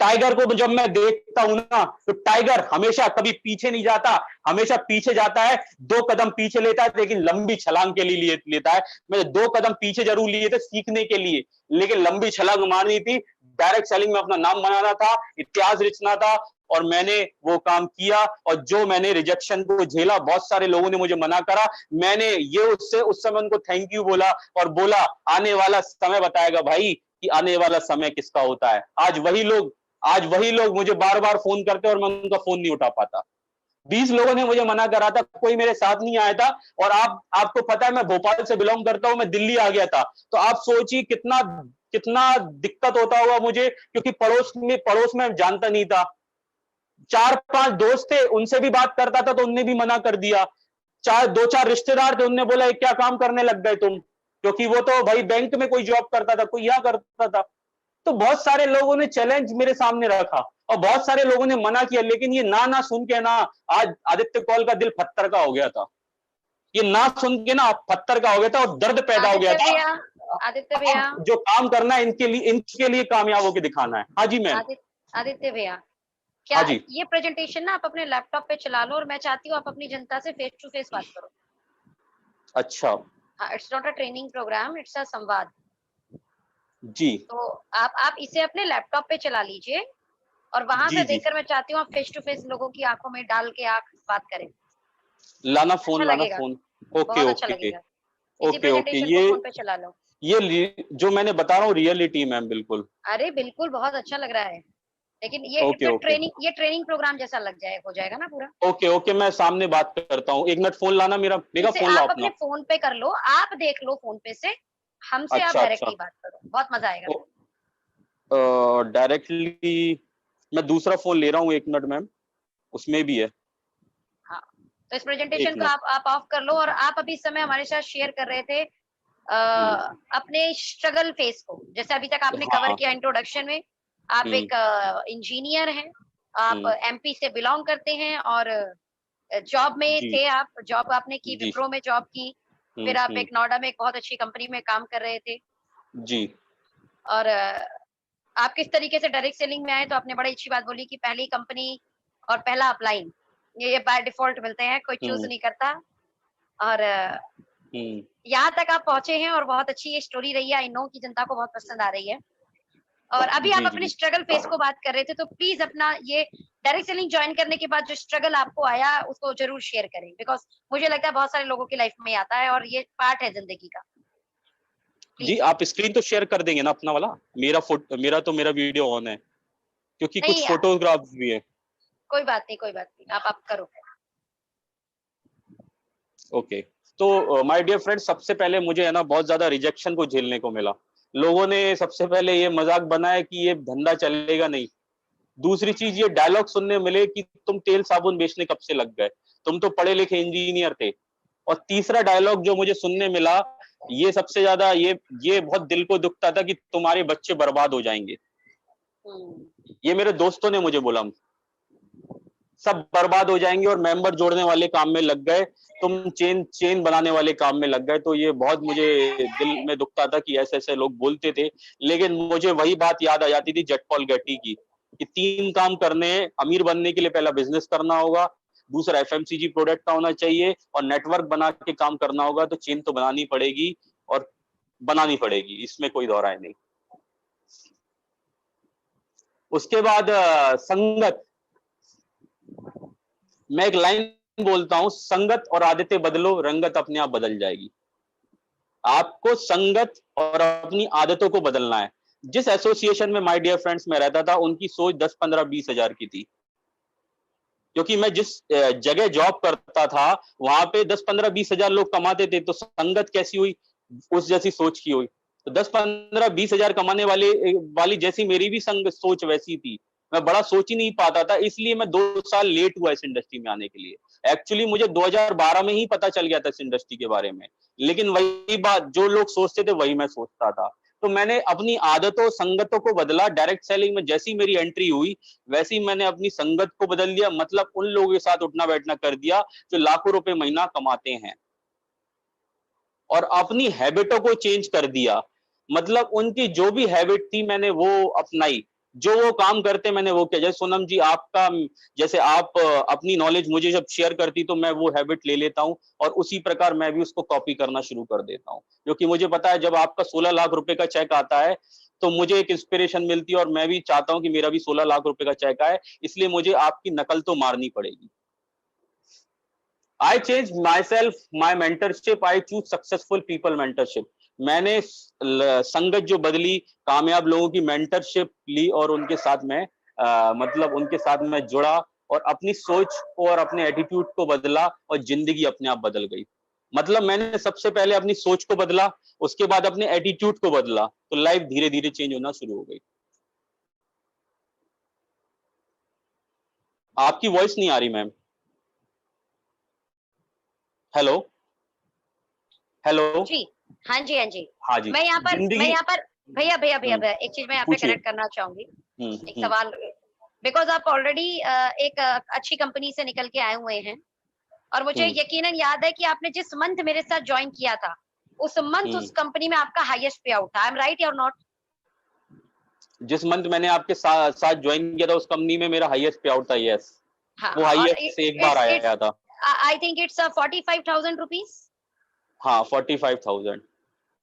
टाइगर को जब मैं देखता हूं ना, तो टाइगर हमेशा कभी पीछे नहीं जाता, हमेशा पीछे जाता है, 2 कदम पीछे लेता है, लेकिन लंबी छलांग के लिए लेता है। मैंने 2 कदम पीछे जरूर लिए थे सीखने के लिए, लेकिन लंबी छलांग मारनी थी, डायरेक्ट सेलिंग में अपना नाम बनाना था, इतिहास रचना था, और मैंने वो काम किया। और जो मैंने रिजेक्शन को झेला, बहुत सारे लोगों ने मुझे मना करा, मैंने ये उससे उस समय उनको थैंक यू बोला, और बोला आने वाला समय बताएगा भाई कि आने वाला समय किसका होता है। आज वही लोग मुझे बार बार फोन करते और मैं उनका फोन नहीं उठा पाता। 20 लोगों ने मुझे मना करा था, कोई मेरे साथ नहीं आया था। और आपको पता है मैं भोपाल से बिलोंग करता हूं, मैं दिल्ली आ गया था, तो आप सोचिए कितना कितना दिक्कत होता होगा मुझे, क्योंकि पड़ोस में जानता नहीं था। 4-5 दोस्त थे, उनसे भी बात करता था तो उनने भी मना कर दिया। 2-4 रिश्तेदार थे, उनने बोला क्या काम करने लग गए तुम, क्योंकि वो तो भाई बैंक में कोई जॉब करता था, कोई यहाँ करता था। तो बहुत सारे लोगों ने चैलेंज मेरे सामने रखा और बहुत सारे लोगों ने मना किया, लेकिन ये ना ना सुन के ना आज आदित्य कौल का दिल पत्थर का हो गया था। ये ना सुन के ना पत्थर का हो गया था और दर्द पैदा हो गया था। आदित्य भैया, जो काम करना है इनके लिए कामयाब होकर दिखाना है। हाँ जी मैम। आदित्य भैया, हाँ क्या जी। ये प्रेजेंटेशन ना आप अपने लैपटॉप पे चला लो और मैं चाहती हूँ आप अपनी जनता से फेस टू फेस बात करो। अच्छा। It's not a training programme, it's a संवाद। जी तो आप इसे अपने लैपटॉप पे चला लीजिए और वहां जी से जी। देखकर मैं चाहती हूँ आप फेस टू फेस लोगों की आंखों में डाल के आंख बात करें। लाना अच्छा फोन, लाना लगेगा, फोन। ओके बहुत अच्छा ओके। लगेगा। इसी ओके ओके। प्रेजेंटेशन को फोन पे चला लो। ये जो मैंने बता रहा हूँ रियलिटी मैम, बिल्कुल। अरे बिल्कुल, बहुत अच्छा लग रहा है, लेकिन ये ओके ओके। ये ट्रेनिंग प्रोग्राम जैसा लग जाए, हो जाएगा ना पूरा। ओके ओके, मैं सामने बात करता हूँ। 1 मिनट फोन लाना, मेरा मेरा इसे फोन ला आप अपने अपना। फोन पे कर लो, आप देख लो फोन पे से, हमसे आप अच्छा अच्छा। डायरेक्टली बात करो, बहुत मजा आएगा। डायरेक्टली मैं दूसरा फोन ले रहा हूँ, 1 मिनट मैम, उसमें भी है। हाँ, तो इस एक प्रेजेंटेशन को मिनट आप ऑफ कर लो। और आप अभी इस समय हमारे साथ शेयर कर रहे थे हम्म। अपने स्ट्रगल फेस को, जैसे अभी तक आपने कवर हाँ। किया इंट्रोडक्शन में। आप हम्म एक इंजीनियर हैं, आप हम्म। एमपी से बिलोंग करते हैं और जॉब में जी थे आप, जॉब आपने की, जी। विप्रो में जॉब की। फिर आप हम्म। एक नोएडा में एक बहुत अच्छी कंपनी में काम कर रहे थे। जी और आप किस तरीके से डायरेक्ट सेलिंग में आए, तो आपने बड़ी अच्छी बात बोली कि पहली कंपनी और पहला अपलाइन ये बाय डिफॉल्ट मिलते हैं, कोई चूज हम्म नहीं करता। और हम्म। यहाँ तक आप पहुंचे हैं और बहुत अच्छी ये स्टोरी रही है, आई नो कि जनता को बहुत पसंद आ रही है। और अभी आप जी अपने जी। स्ट्रगल फेस को बात कर रहे थे, तो प्लीज अपना ये डायरेक्ट सेलिंग ज्वाइन करने के बाद जो स्ट्रगल आपको आया उसको जरूर शेयर करें, बिकॉज मुझे लगता है बहुत सारे लोगों की लाइफ में आता है और ये पार्ट है जिंदगी का। जी प्लीज। आप स्क्रीन तो शेयर कर देंगे ना अपना वाला? मेरा वीडियो ऑन है, क्योंकि कुछ नहीं, फोटोग्राफ्स भी है। कोई बात नहीं, कोई बात नहीं, आप करो। ओके। तो माय डियर फ्रेंड, सबसे पहले मुझे है ना बहुत ज्यादा रिजेक्शन को झेलने को मिला। लोगों ने सबसे पहले ये मजाक बनाया कि ये धंधा चलेगा नहीं। दूसरी चीज ये डायलॉग सुनने मिले कि तुम तेल साबुन बेचने कब से लग गए, तुम तो पढ़े लिखे इंजीनियर थे। और तीसरा डायलॉग जो मुझे सुनने मिला, ये सबसे ज्यादा ये बहुत दिल को दुखता था कि तुम्हारे बच्चे बर्बाद हो जाएंगे। ये मेरे दोस्तों ने मुझे बोला, सब बर्बाद हो जाएंगे और मेंबर जोड़ने वाले काम में लग गए, तुम चेन चेन बनाने वाले काम में लग गए। तो ये बहुत मुझे दिल में दुखता था कि ऐसे ऐसे लोग बोलते थे। लेकिन मुझे वही बात याद आ जाती थी जेट पॉल गेटी की, कि 3 काम करने हैं। अमीर बनने के लिए पहला बिजनेस करना होगा, दूसरा एफएमसीजी प्रोडक्ट का होना चाहिए, और नेटवर्क बना के काम करना होगा। तो चेन तो बनानी पड़ेगी और बनानी पड़ेगी, इसमें कोई दो राय नहीं। उसके बाद संगत, मैं एक लाइन बोलता हूं, संगत और आदतें बदलो, रंगत अपने आप बदल जाएगी। आपको संगत और अपनी आदतों को बदलना है। जिस एसोसिएशन में माय डियर फ्रेंड्स में रहता था, उनकी सोच 10, 15, 20 हजार की थी। क्योंकि मैं जिस जगह जॉब करता था, वहां पे 10, 15, 20 हजार लोग कमाते थे। तो संगत कैसी हुई? उस जैसी सोच की हुई। तो 10, 15, 20 हजार कमाने वाली जैसी मेरी भी सोच वैसी थी। मैं बड़ा सोच ही नहीं पाता था, इसलिए मैं 2 साल लेट हुआ इस इंडस्ट्री में आने के लिए। एक्चुअली मुझे 2012 में ही पता चल गया था इस इंडस्ट्री के बारे में। लेकिन वही बात जो लोग सोचते थे वही मैं सोचता था। तो मैंने अपनी आदतों संगतों को बदला। डायरेक्ट सेलिंग में जैसी मेरी एंट्री हुई, वैसे ही मैंने अपनी संगत को बदल दिया। मतलब उन लोगों के साथ उठना बैठना कर दिया जो लाखों रुपए महीना कमाते हैं, और अपनी हैबिटों को चेंज कर दिया। मतलब उनकी जो भी हैबिट थी मैंने वो अपनाई, जो वो काम करते मैंने वो किया। जैसे सोनम जी आपका, जैसे आप अपनी नॉलेज मुझे जब शेयर करती तो मैं वो हैबिट ले लेता हूं, और उसी प्रकार मैं भी उसको कॉपी करना शुरू कर देता हूं। क्योंकि मुझे पता है जब आपका 16 लाख रुपए का चेक आता है तो मुझे एक इंस्पिरेशन मिलती है, और मैं भी चाहता हूं कि मेरा भी 16 लाख रुपए का चेक आए। इसलिए मुझे आपकी नकल तो मारनी पड़ेगी। I changed myself, my mentorship, I choose successful people mentorship. मैंने संगत जो बदली, कामयाब लोगों की मेंटरशिप ली, और उनके साथ में मतलब उनके साथ में जुड़ा, और अपनी सोच को और अपने एटीट्यूड को बदला, और जिंदगी अपने आप बदल गई। मतलब मैंने सबसे पहले अपनी सोच को बदला, उसके बाद अपने एटीट्यूड को बदला, तो लाइफ धीरे धीरे चेंज होना शुरू हो गई। आपकी वॉइस नहीं आ रही मैम। Hello, hello. जी, हाँ जी, हाँ जी। हाँ जी। मैं यहाँ पर जिंदगी। भैया, भैया, भैया, हम्म, भैया, एक चीज़ मैं यहाँ पे पूछिए। करेक्ट करना चाहूँगी। एक हम्म। सवाल, बिकॉज़ आप ऑलरेडी एक अच्छी कंपनी से निकल के आए हुए हैं और मुझे हम्म। यकीनन याद है कि आपने जिस मंथ मेरे साथ जॉइन किया था, उस मंथ हम्म। उस कंपनी में आपका हाईएस्ट पे आउट था। आई एम राइट और नॉट? जिस मंथ मैंने आपके साथ ज्वाइन किया था उस कंपनी में मेरा हाईएस्ट पे आउट था, यस। हाँ, वो और हाईएस्ट से एक बार इट्स आया था। I think it's 45,000 rupees. हाँ, 45,000।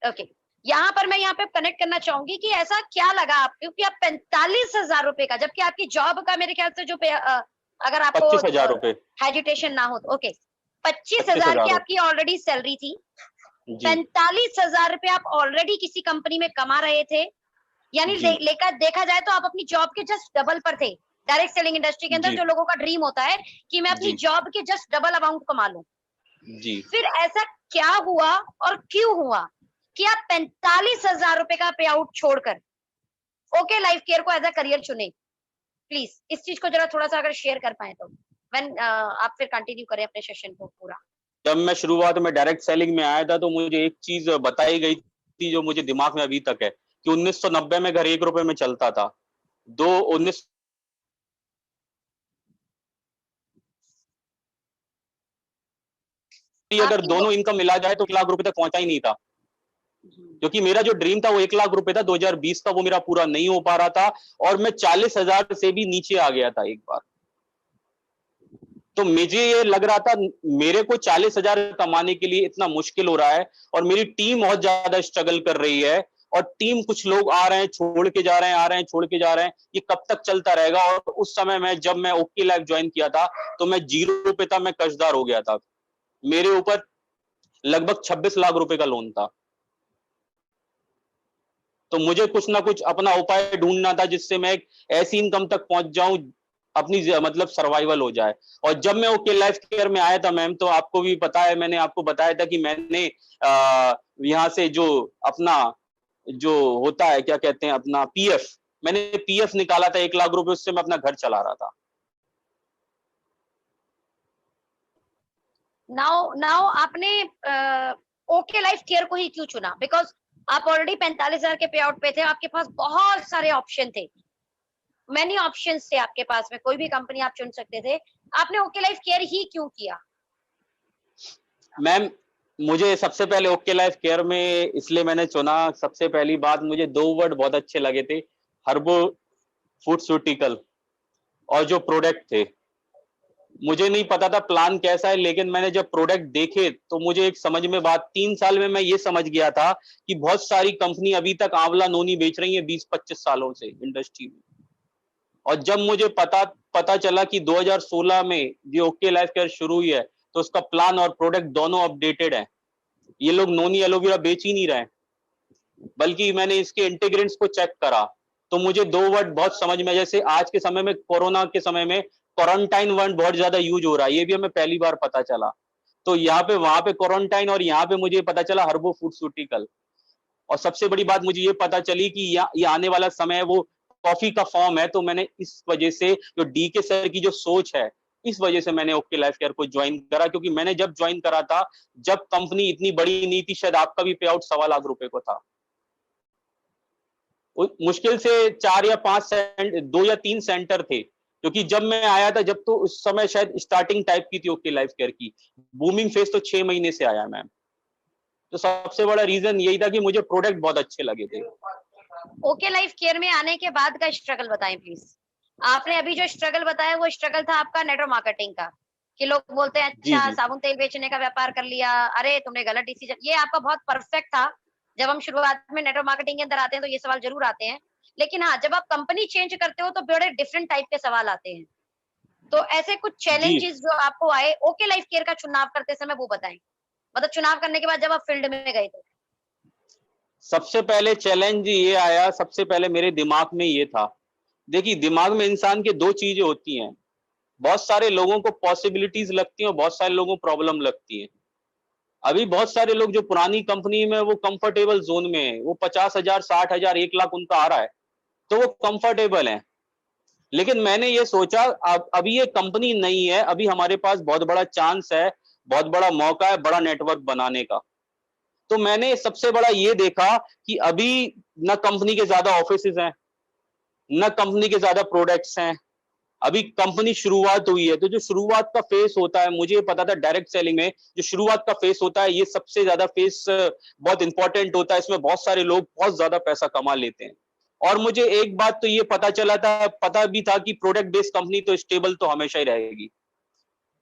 ओके। यहाँ पर मैं यहाँ पे कनेक्ट करना चाहूंगी कि ऐसा क्या लगा आपको कि आप 45,000 रुपए का, जबकि आपकी जॉब का मेरे ख्याल से जो अगर आपको 25,000 रुपए। हेजिटेशन ना हो तो ओके, पच्चीस पच्चीस हजार की हजार आपकी ऑलरेडी सैलरी थी। जी। 45,000 रुपए आप ऑलरेडी किसी कंपनी में कमा रहे थे, यानी जी। लेकर देखा जाए तो आप अपनी जॉब के जस्ट डबल पर थे। डायरेक्ट सेलिंग इंडस्ट्री के अंदर जी। जो लोगों का ड्रीम होता है कि मैं अपनी जी। जॉब के जस्ट डबल अमाउंट कमा लूं, जी। फिर ऐसा क्या हुआ और क्यों हुआ कि आप 45,000 रुपए का पे आउट छोड़कर ओके लाइफ केयर को एज अ करियर चुने? प्लीज इस चीज को जरा थोड़ा सा अगर शेयर कर पाए तो व्हेन आप फिर कंटिन्यू करें अपने सेशन को पूरा। जब मैं शुरुआत में डायरेक्ट सेलिंग में आया था तो मुझे एक चीज बताई गई थी जो मुझे दिमाग में अभी तक है कि 1990 में घर 1 रुपए में चलता था। दो उन्नीस अगर आपकी दोनों इनकम मिला जाए तो 1 लाख रुपए तक पहुंचा ही नहीं था, क्योंकि मेरा जो ड्रीम था वो 1 लाख रुपए था। 2020 का वो मेरा पूरा नहीं हो पा रहा था और मैं 40,000 से भी नीचे आ गया था एक बार। तो मुझे ये लग रहा था मेरे को 40,000 कमाने के लिए इतना मुश्किल हो रहा है और मेरी टीम बहुत ज्यादा स्ट्रगल कर रही है और टीम कुछ लोग आ रहे हैं छोड़ के जा रहे हैं, आ रहे हैं छोड़ के जा रहे हैं, ये कब तक चलता रहेगा। और उस समय मैं जब मैं ओके लाइफ ज्वाइन किया था तो मैं 0 पे था, मैं कर्जदार हो गया था। मेरे ऊपर लगभग 26 लाख रुपए का लोन था। तो मुझे कुछ ना कुछ अपना उपाय ढूंढना था जिससे मैं एक ऐसी इनकम तक पहुंच जाऊं अपनी मतलब सर्वाइवल हो जाए। और जब मैं ओके लाइफ केयर में आया था मैम, तो आपको भी पता है, मैंने आपको बताया था कि मैंने यहाँ से जो अपना जो होता है क्या कहते हैं अपना पीएफ, मैंने पीएफ निकाला था 1 लाख रुपए, उससे मैं अपना घर चला रहा था। नाउ नाउ आपने ओके लाइफ केयर को ही क्यों चुना? बिकॉज आप ऑलरेडी 45,000 के पे आउट पे थे, आपके पास बहुत सारे ऑप्शन थे, मेनी ऑप्शंस थे आपके पास में, कोई भी कंपनी आप चुन सकते थे। आपने ओके लाइफ केयर ही क्यों किया? मैम, मुझे सबसे पहले ओके लाइफ केयर में इसलिए मैंने चुना, सबसे पहली बात मुझे 2 वर्ड बहुत अच्छे लगे थे, हर्बो फूडस्यूटिकल, और जो प्रोडक्ट थे मुझे नहीं पता था प्लान कैसा है, लेकिन मैंने जब प्रोडक्ट देखे तो मुझे एक समझ में बात, 3 साल में मैं ये समझ गया था कि बहुत सारी कंपनी अभी तक आंवला नोनी बेच रही है 20-25 सालों से इंडस्ट्री में। और जब मुझे पता पता चला कि 2016 में ये ओके लाइफ केयर शुरू हुई है तो उसका प्लान और प्रोडक्ट दोनों अपडेटेड है। ये लोग नोनी एलोवेरा बेच ही नहीं रहे, बल्कि मैंने इसके इंटीग्रेंट्स को चेक करा तो मुझे 2 वर्ड बहुत समझ में, जैसे आज के समय में कोरोना के समय में क्वारंटाइन वर्ड बहुत ज्यादा यूज हो रहा है, ये भी हमें पहली बार पता चला। तो यहाँ पे वहां पे क्वारंटाइन और यहाँ पे मुझे पता चला हर्बो फूडस्यूटिकल। और सबसे बड़ी बात मुझे ये पता चली कि ये आने वाला समय वो कॉफी का फॉर्म है। तो मैंने इस वजह से जो डी के सर की जो सोच है, इस वजह से मैंने ओके लाइफ केयर को ज्वाइन करा, क्योंकि मैंने जब ज्वाइन करा था जब कंपनी इतनी बड़ी नहीं थी, शायद आपका भी पे आउट 1.25 लाख रुपए को था। मुश्किल से 4 या 5 2 या 3 सेंटर थे, क्योंकि जब मैं आया था जब तो उस समय शायद स्टार्टिंग टाइप की थी ओके लाइफ केयर की, बूमिंग फेज तो 6 महीने से आया मैम। तो सबसे बड़ा रीजन यही था कि मुझे प्रोडक्ट बहुत अच्छे लगे थे। ओके लाइफ केयर में आने के बाद का स्ट्रगल बताएं प्लीज। आपने अभी जो स्ट्रगल बताया वो स्ट्रगल था आपका नेटवर्क मार्केटिंग का, कि लोग बोलते हैं जी अच्छा जी। साबुन तेल बेचने का व्यापार कर लिया, अरे तुमने गलत डिसीजन। ये आपका बहुत परफेक्ट था। जब हम शुरुआत में नेटवर्क मार्केटिंग के अंदर आते हैं तो ये सवाल जरूर आते हैं, लेकिन हाँ जब आप कंपनी चेंज करते हो तो बड़े डिफरेंट टाइप के सवाल आते हैं। तो ऐसे कुछ जी, चैलेंजेस जो आपको आए ओके लाइफ केयर का चुनाव करते समय वो बताएं, मतलब चुनाव करने के बाद जब आप फील्ड में गए थे। सबसे पहले चैलेंज ये आया, सबसे पहले मेरे दिमाग में ये था, देखिए दिमाग में इंसान के 2 चीजें होती हैं, बहुत सारे लोगों को पॉसिबिलिटीज लगती हैं और बहुत सारे लोगों को प्रॉब्लम लगती है। अभी बहुत सारे लोग जो पुरानी कंपनी में वो कंफर्टेबल जोन में है, वो 50,000 60,000 1 लाख उनका आ रहा है तो वो कंफर्टेबल है। लेकिन मैंने ये सोचा अभी ये कंपनी नहीं है, अभी हमारे पास बहुत बड़ा चांस है, बहुत बड़ा मौका है बड़ा नेटवर्क बनाने का। तो मैंने सबसे बड़ा ये देखा कि अभी ना कंपनी के ज्यादा ऑफिसेज हैं, ना कंपनी के ज्यादा प्रोडक्ट्स हैं, अभी कंपनी शुरुआत हुई है। तो जो शुरुआत का फेस होता है, मुझे पता था डायरेक्ट सेलिंग में जो शुरुआत का फेस होता है, ये सबसे ज्यादा फेस बहुत इंपॉर्टेंट होता है। इसमें बहुत सारे लोग बहुत ज्यादा पैसा कमा लेते हैं। और मुझे एक बात तो ये पता भी था कि प्रोडक्ट बेस्ड कंपनी तो स्टेबल तो हमेशा ही रहेगी।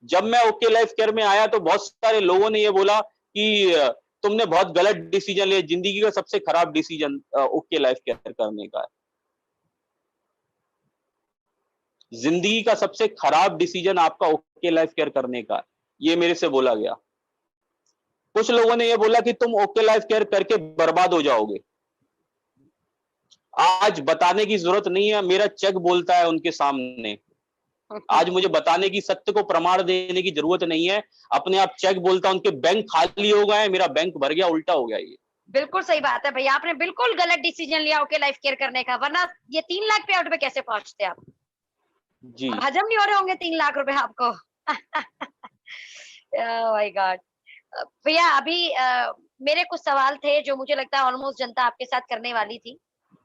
जब मैं ओके लाइफ केयर में आया तो बहुत सारे लोगों ने ये बोला कि तुमने बहुत गलत डिसीजन लिया, जिंदगी का सबसे खराब डिसीजन ओके लाइफ केयर करने का है। जिंदगी का सबसे खराब डिसीजन आपका ओके लाइफ केयर करने का है, ये मेरे से बोला गया। कुछ लोगों ने ये बोला कि तुम ओके लाइफ केयर करके बर्बाद हो जाओगे। आज बताने की जरूरत नहीं है, मेरा चेक बोलता है उनके सामने। आज मुझे बताने की, सत्य को प्रमाण देने की जरूरत नहीं है, अपने आप चेक बोलता है। उनके बैंक खाली हो गए, मेरा बैंक भर गया, उल्टा हो गया ये। बिल्कुल सही बात है भैया, आपने बिल्कुल गलत डिसीजन लिया ओके लाइफ केयर करने का, वरना ये 3 लाख पे आउट पे कैसे पहुंचते आप? जी अब हजम नहीं हो रहे होंगे 3 लाख रुपए आपको। Oh my God. भैया अभी मेरे कुछ सवाल थे जो मुझे लगता है ऑलमोस्ट जनता आपके साथ करने वाली थी।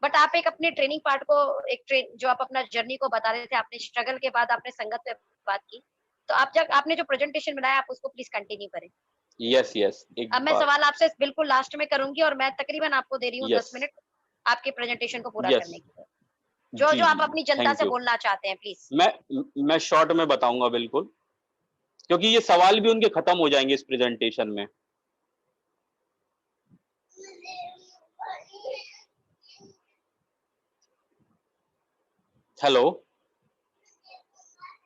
बट आप एक अपने ट्रेनिंग पार्ट को, एक ट्रेन जो आप अपना जर्नी को बता रहे थे, आपने स्ट्रगल के बाद आपने संगत पे बात की। तो आप जब आपने जो प्रेजेंटेशन बनाया आप उसको प्लीज कंटिन्यू करें। यस यस, एक अब मैं बात। सवाल आपसे बिल्कुल लास्ट में करूंगी और मैं तकरीबन आपको दे रही हूँ यस 10 मिनट आपके प्रेजेंटेशन को पूरा यस। करने के लिए। जो जी जो आप जी, अपनी जनता थैंक से यू। बोलना चाहते हैं प्लीज। मैं शॉर्ट में बताऊंगा बिल्कुल, क्योंकि ये सवाल भी उनके खत्म हो जाएंगे इस प्रेजेंटेशन में। हेलो।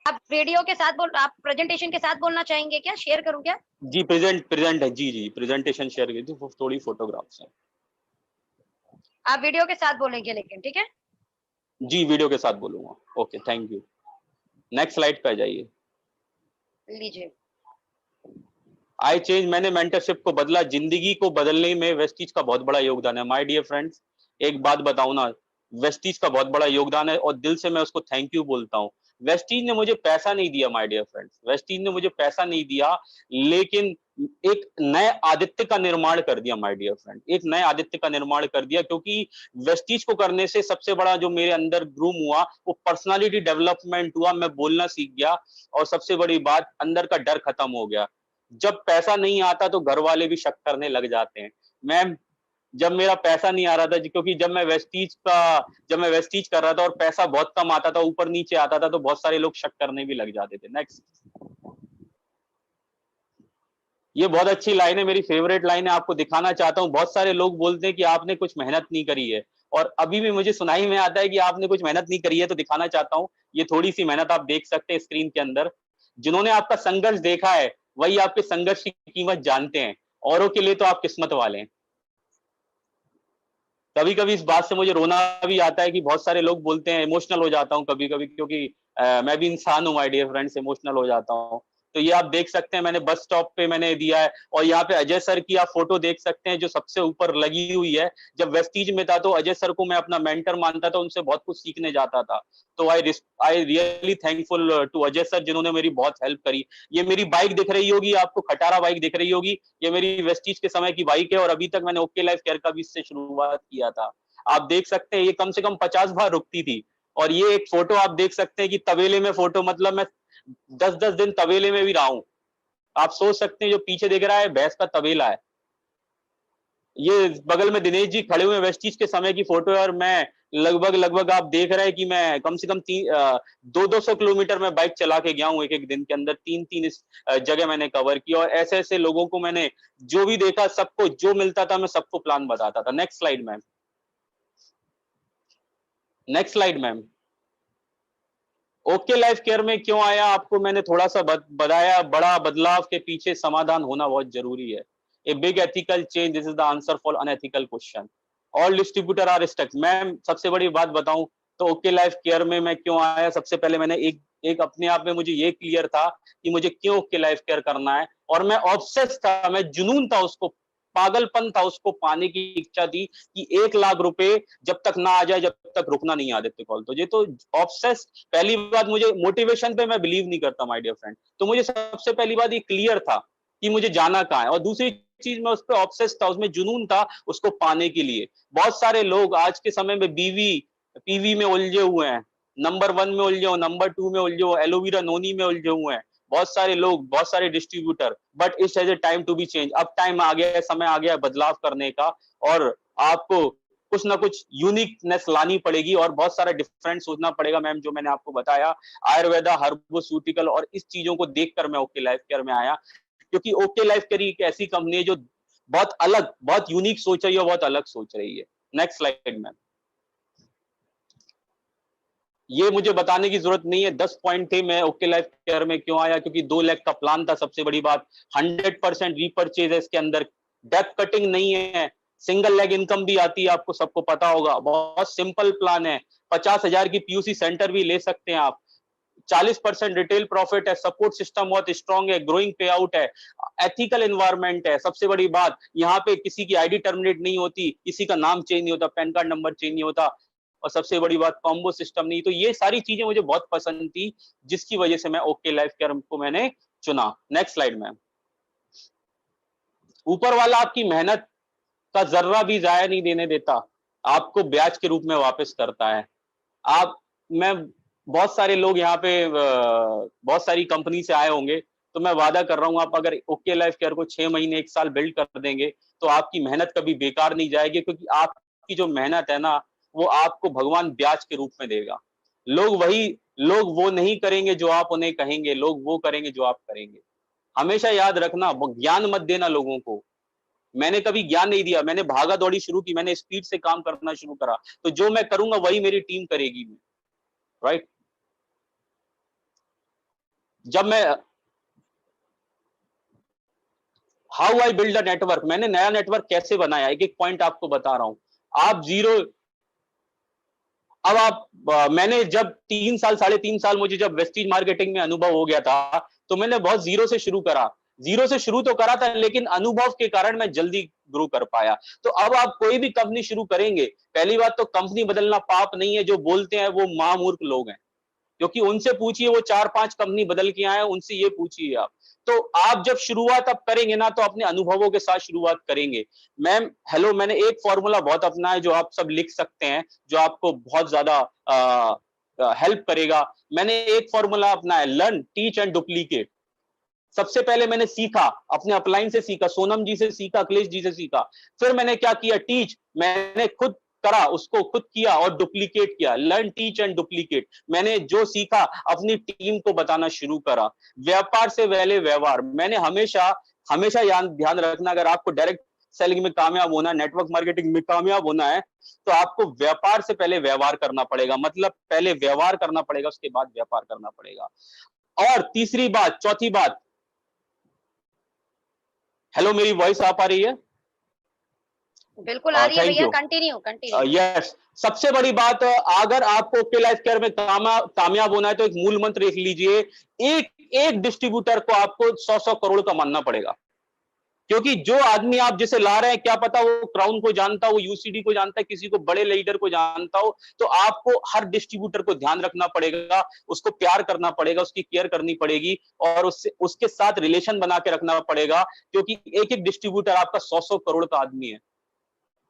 आप वीडियो के साथ बोल, आप प्रेजेंटेशन के साथ बोलना चाहेंगे क्या? शेयर करूं क्या? जी प्रेजेंट है, जी जी, प्रेजेंटेशन शेयर की थी, थोड़ी फोटोग्राफ्स हैं। आप वीडियो के साथ बोलेंगे लेकिन, ठीक है? जी वीडियो के साथ बोलूंगा। Okay, thank you. Next slide पे आ जाइए। लीजिए। आई चेंज, मैंने मेंटरशिप को बदला, जिंदगी को बदलने में वेस्टीज का बहुत बड़ा योगदान है। माय डियर फ्रेंड्स, एक बात बताऊं ना, वेस्टीज का बहुत बड़ा योगदान है और दिल से मैं उसको थैंक यू बोलता हूं। वेस्टीज ने मुझे पैसा नहीं दिया माय डियर फ्रेंड्स, वेस्टीज ने मुझे पैसा नहीं दिया, लेकिन एक नए आदित्य का निर्माण कर दिया माय डियर फ्रेंड, एक नए आदित्य का निर्माण कर दिया। क्योंकि वेस्टीज को करने से सबसे बड़ा जो मेरे अंदर ग्रूम हुआ वो पर्सनालिटी डेवलपमेंट हुआ, मैं बोलना सीख गया। और सबसे बड़ी बात, अंदर का डर खत्म हो गया। जब पैसा नहीं आता तो घर वाले भी शक करने लग जाते हैं। मैम, जब मेरा पैसा नहीं आ रहा था, क्योंकि जब मैं वेस्टीज कर रहा था और पैसा बहुत कम आता था, ऊपर नीचे आता था, तो बहुत सारे लोग शक करने भी लग जाते थे। नेक्स्ट। ये बहुत अच्छी लाइन है, मेरी फेवरेट लाइन है, आपको दिखाना चाहता हूँ। बहुत सारे लोग बोलते हैं कि आपने कुछ मेहनत नहीं करी है, और अभी भी मुझे सुनाई में आता है कि आपने कुछ मेहनत नहीं करी है, तो दिखाना चाहता हूँ। ये थोड़ी सी मेहनत आप देख सकते हैं स्क्रीन के अंदर। जिन्होंने आपका संघर्ष देखा है वही आपके संघर्ष की कीमत जानते हैं, औरों के लिए तो आप किस्मत वाले हैं। कभी कभी इस बात से मुझे रोना भी आता है कि बहुत सारे लोग बोलते हैं, इमोशनल हो जाता हूँ कभी कभी, क्योंकि मैं भी इंसान हूँ माय डियर फ्रेंड्स, इमोशनल हो जाता हूँ। तो ये आप देख सकते हैं, मैंने बस स्टॉप पे मैंने दिया है, और यहाँ पे अजय सर की आप फोटो देख सकते हैं जो सबसे ऊपर लगी हुई है। जब वेस्टीज में था तो अजय सर को मैं अपना मेंटर मानता था, उनसे बहुत कुछ सीखने जाता था। तो I really thankful to Ajay sir, जिन्होंने मेरी बहुत हेल्प करी। ये मेरी बाइक दिख रही होगी आपको, खटारा बाइक दिख रही होगी, ये मेरी वेस्टीज के समय की बाइक है, और अभी तक मैंने ओके लाइफ केयर का भी इससे शुरुआत किया था। आप देख सकते हैं ये कम से कम 50 बार रुकती थी। और ये एक फोटो आप देख सकते हैं कि तबेले में फोटो, मतलब मैं 10-10 दिन तबेले में भी रहा हूं। आप सोच सकते हैं जो पीछे दिख रहा है भैंस का तबेला है। ये बगल में दिनेश जी खड़े हुए वेस्टीज के समय की फोटो है, और मैं लगभग आप देख रहे हैं कि मैं कम से कम 200 किलोमीटर में बाइक चला के गया हूँ एक एक दिन के अंदर। 3 इस जगह मैंने कवर की, और ऐसे ऐसे लोगों को मैंने जो भी देखा, सबको जो मिलता था मैं सबको प्लान बताता था। Next slide ma'am, next slide ma'am. Okay life care में क्यों आया, आपको मैंने थोड़ा सा बताया। बड़ा बदलाव के पीछे समाधान होना बहुत जरूरी है। A big ethical change, this is the answer for unethical question. All distributor are stuck. Ma'am सबसे बड़ी बात बताऊं तो ओके लाइफ केयर में मैं क्यों आया, सबसे पहले मैंने एक अपने आप में मुझे ये क्लियर था कि मुझे क्यों ओके लाइफ केयर करना है, और मैं ऑब्सेस था, मैं जुनून था उसको पागलपन था, उसको पाने की इच्छा थी कि 1 लाख रुपए जब तक ना आ जाए, जब तक रुकना नहीं है आदित्य कौल। तो ये तो ऑब्सेस, पहली बात मुझे मोटिवेशन पे मैं बिलीव नहीं करता माय डियर फ्रेंड। तो मुझे सबसे पहली बात ये क्लियर था कि मुझे जाना कहाँ है, और दूसरी चीज मैं उस पर ऑब्सेस था, उसमें जुनून था उसको पाने के लिए। बहुत सारे लोग आज के समय में बीवी पीवी में उलझे हुए हैं, नंबर 1 में उलझे हो, नंबर 2 में उलझे हो, एलोवेरा नोनी में उलझे हुए हैं बहुत सारे लोग, बहुत सारे distributor. But it's has a time to be change. अब टाइम आ गया है, समय आ गया है बदलाव करने का, और आपको कुछ ना कुछ यूनिकनेस लानी पड़ेगी और बहुत सारा डिफरेंट सोचना पड़ेगा मैम, जो मैंने आपको बताया आयुर्वेदा, हर्बोस्यूटिकल, और इस चीजों को देखकर मैं ओके लाइफ केयर में आया, क्योंकि ओके लाइफ केयर एक ऐसी कंपनी है जो बहुत अलग, बहुत यूनिक सोच रही है, बहुत अलग सोच रही है। Next slide ma'am. ये मुझे बताने की जरूरत नहीं है, 10 पॉइंट थे। मैं ओके लाइफ केयर में क्यों आया, क्योंकि 2 लाख का प्लान था, सबसे बड़ी बात 100% रीपर्चेज है इसके अंदर, डेप्थ कटिंग नहीं है, सिंगल लेग इनकम भी आती है, आपको सबको पता होगा, बहुत सिंपल प्लान है। 50,000 की पीयूसी सेंटर भी ले सकते हैं आप, 40% रिटेल प्रॉफिट है, सपोर्ट सिस्टम बहुत स्ट्रांग है, ग्रोइंग पे आउट है, एथिकल एनवायरनमेंट है। सबसे बड़ी बात, यहाँ पे किसी की आईडी टर्मिनेट नहीं होती, किसी का नाम चेंज नहीं होता, पैन कार्ड नंबर चेंज नहीं होता, और सबसे बड़ी बात कॉम्बो सिस्टम नहीं। तो ये सारी चीजें मुझे बहुत पसंद थी, जिसकी वजह से मैं ओके लाइफ केयर को मैंने चुना। नेक्स्ट स्लाइड में। ऊपर वाला आपकी मेहनत का जर्रा भी जाया नहीं देने देता, आपको ब्याज के रूप में वापस करता है। आप, मैं, बहुत सारे लोग यहाँ पे बहुत सारी कंपनी से आए होंगे, तो मैं वादा कर रहा हूँ, आप अगर ओके लाइफ केयर को 6 महीने 1 साल बिल्ड कर देंगे, तो आपकी मेहनत कभी बेकार नहीं जाएगी, क्योंकि आपकी जो मेहनत है ना, वो आपको भगवान ब्याज के रूप में देगा। लोग वो नहीं करेंगे जो आप उन्हें कहेंगे, लोग वो करेंगे जो आप करेंगे। हमेशा याद रखना, ज्ञान मत देना लोगों को। मैंने कभी ज्ञान नहीं दिया, मैंने भागा दौड़ी शुरू की, मैंने स्पीड से काम करना शुरू करा, तो जो मैं करूंगा वही मेरी टीम करेगी, राइट। जब मैं, how I build a network, मैंने नया नेटवर्क कैसे बनाया, एक एक पॉइंट आपको बता रहा हूं। आप जीरो, अब आप, मैंने जब 3 साल, 3.5 साल मुझे जब वेस्टीज मार्केटिंग में अनुभव हो गया था, तो मैंने बहुत जीरो से शुरू करा। जीरो से शुरू तो करा था, लेकिन अनुभव के कारण मैं जल्दी ग्रो कर पाया। तो अब आप कोई भी कंपनी शुरू करेंगे, पहली बात तो कंपनी बदलना पाप नहीं है, जो बोलते हैं वो महामूर्ख लोग हैं, क्योंकि उनसे पूछिए, वो 4-5 कंपनी बदल के आए, उनसे ये पूछिए आप। तो आप जब शुरुआत अब करेंगे ना, तो अपने अनुभवों के साथ शुरुआत करेंगे। मैम हेलो, मैंने एक फॉर्मूला बहुत अपना है, जो आप सब लिख सकते हैं, जो आपको बहुत ज्यादा हेल्प करेगा। मैंने एक फॉर्मूला अपना है, लर्न टीच एंड डुप्लीकेट। सबसे पहले मैंने सीखा, अपने अपलाइन से सीखा, सोनम जी से सीखा, अखिलेश जी से सीखा। फिर मैंने क्या किया, टीच, मैंने खुद करा, उसको खुद किया, और डुप्लीकेट किया, लर्न टीच एंड डुप्लीकेट। मैंने जो सीखा अपनी टीम को बताना शुरू करा। व्यापार से पहले व्यवहार, मैंने हमेशा हमेशा ध्यान रखना, अगर आपको डायरेक्ट सेलिंग में कामयाब होना है, नेटवर्क मार्केटिंग में कामयाब होना है, तो आपको व्यापार से पहले व्यवहार करना पड़ेगा। मतलब पहले व्यवहार करना पड़ेगा, उसके बाद व्यापार करना पड़ेगा। और तीसरी बात, चौथी बात, हेलो मेरी वॉइस आ पा रही है? बिल्कुल आ रही है थैंक भैया, यू। Continue continue. यस, सबसे बड़ी बात, अगर आपको ओके लाइफ केयर में कामयाब होना है, तो एक मूल मंत्र लिख लीजिए, एक एक डिस्ट्रीब्यूटर को आपको 100-100 करोड़ का मानना पड़ेगा। क्योंकि जो आदमी आप जिसे ला रहे हैं, क्या पता वो क्राउन को जानता हो, वो यूसीडी को जानता है, किसी को बड़े लीडर को जानता हो, तो आपको हर डिस्ट्रीब्यूटर को ध्यान रखना पड़ेगा, उसको प्यार करना पड़ेगा, उसकी केयर करनी पड़ेगी, और उसके साथ रिलेशन बना के रखना पड़ेगा, क्योंकि एक एक डिस्ट्रीब्यूटर आपका 100-100 करोड़ का आदमी है।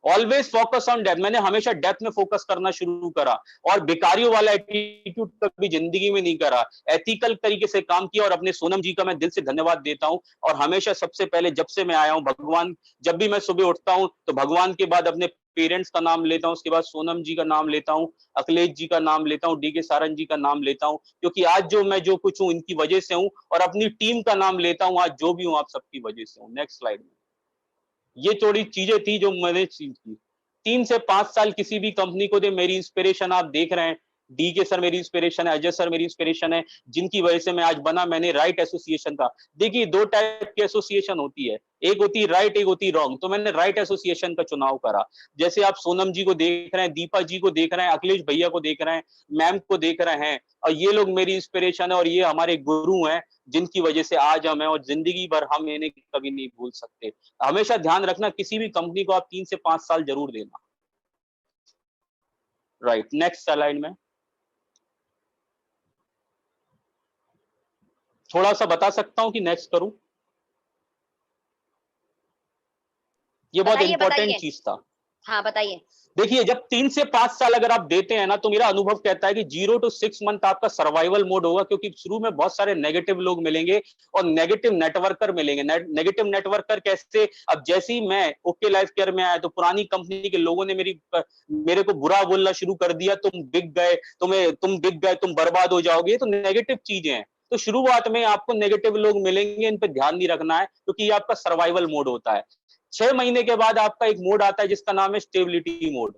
ऑलवेज फोकस ऑन डेप्थ, मैंने हमेशा डेप्थ में फोकस करना शुरू करा, और बेकारियों वाला एटीट्यूड कभी जिंदगी में नहीं करा। एथिकल तरीके से काम किया, और अपने सोनम जी का मैं दिल से धन्यवाद देता हूं। और हमेशा सबसे पहले, जब से मैं आया हूं, भगवान, जब भी मैं सुबह उठता हूं, तो भगवान के बाद अपने पेरेंट्स का नाम लेता हूं, उसके बाद सोनम जी का नाम लेता हूं, अखिलेश जी का नाम लेता हूं, डीके सारंग जी का नाम लेता हूं, क्योंकि आज जो मैं जो कुछ हूं, इनकी वजह से हूं, और अपनी टीम का नाम लेता हूं, आज जो भी हूं, आप सबकी वजह से हूं। नेक्स्ट स्लाइड में। ये थोड़ी चीजें थी जो मैंने सीखी। 3 से 5 साल किसी भी कंपनी को दे, मेरी इंस्पिरेशन आप देख रहे हैं, DK सर मेरी इंस्पिरेशन है, अजय सर मेरी इंस्पिरेशन है, जिनकी वजह से मैं आज बना। मैंने राइट एसोसिएशन का, देखिए 2 टाइप की एसोसिएशन होती है, एक होती है राइट, एक होती है रॉन्ग। तो मैंने राइट एसोसिएशन का चुनाव करा। जैसे आप सोनम जी को देख रहे हैं, दीपा जी को देख रहे हैं, अखिलेश भैया को देख रहे हैं, मैम को देख रहे हैं, और ये लोग मेरी इंस्पिरेशन है और ये हमारे गुरु हैं, जिनकी वजह से आज हम हैं और जिंदगी भर हम इन्हें कभी नहीं भूल सकते। हमेशा ध्यान रखना, किसी भी कंपनी को आप 3 से 5 साल जरूर देना। राइट, नेक्स्ट स्लाइड में थोड़ा सा बता सकता हूं कि नेक्स्ट करूं? ये बहुत बताइए इंपॉर्टेंट बताइए। चीज था। हाँ बताइए। देखिए, जब 3 से 5 साल अगर आप देते हैं ना, तो मेरा अनुभव कहता है कि 0 to 6 मंथ आपका सर्वाइवल मोड होगा, क्योंकि शुरू में बहुत सारे नेगेटिव लोग मिलेंगे और नेगेटिव नेटवर्कर मिलेंगे। नेगेटिव नेटवर्कर कैसे? अब जैसे ही मैं ओके लाइफ केयर में आया, तो पुरानी कंपनी के लोगों ने मेरे को बुरा बोलना शुरू कर दिया, तुम बिक गए, तुम बिक गए, तुम बर्बाद हो जाओगे। तो नेगेटिव चीजें हैं। तो शुरुआत में आपको नेगेटिव लोग मिलेंगे, इन पर ध्यान नहीं रखना है, क्योंकि ये आपका सर्वाइवल मोड होता है। 6 महीने के बाद आपका एक मोड आता है जिसका नाम है स्टेबिलिटी मोड।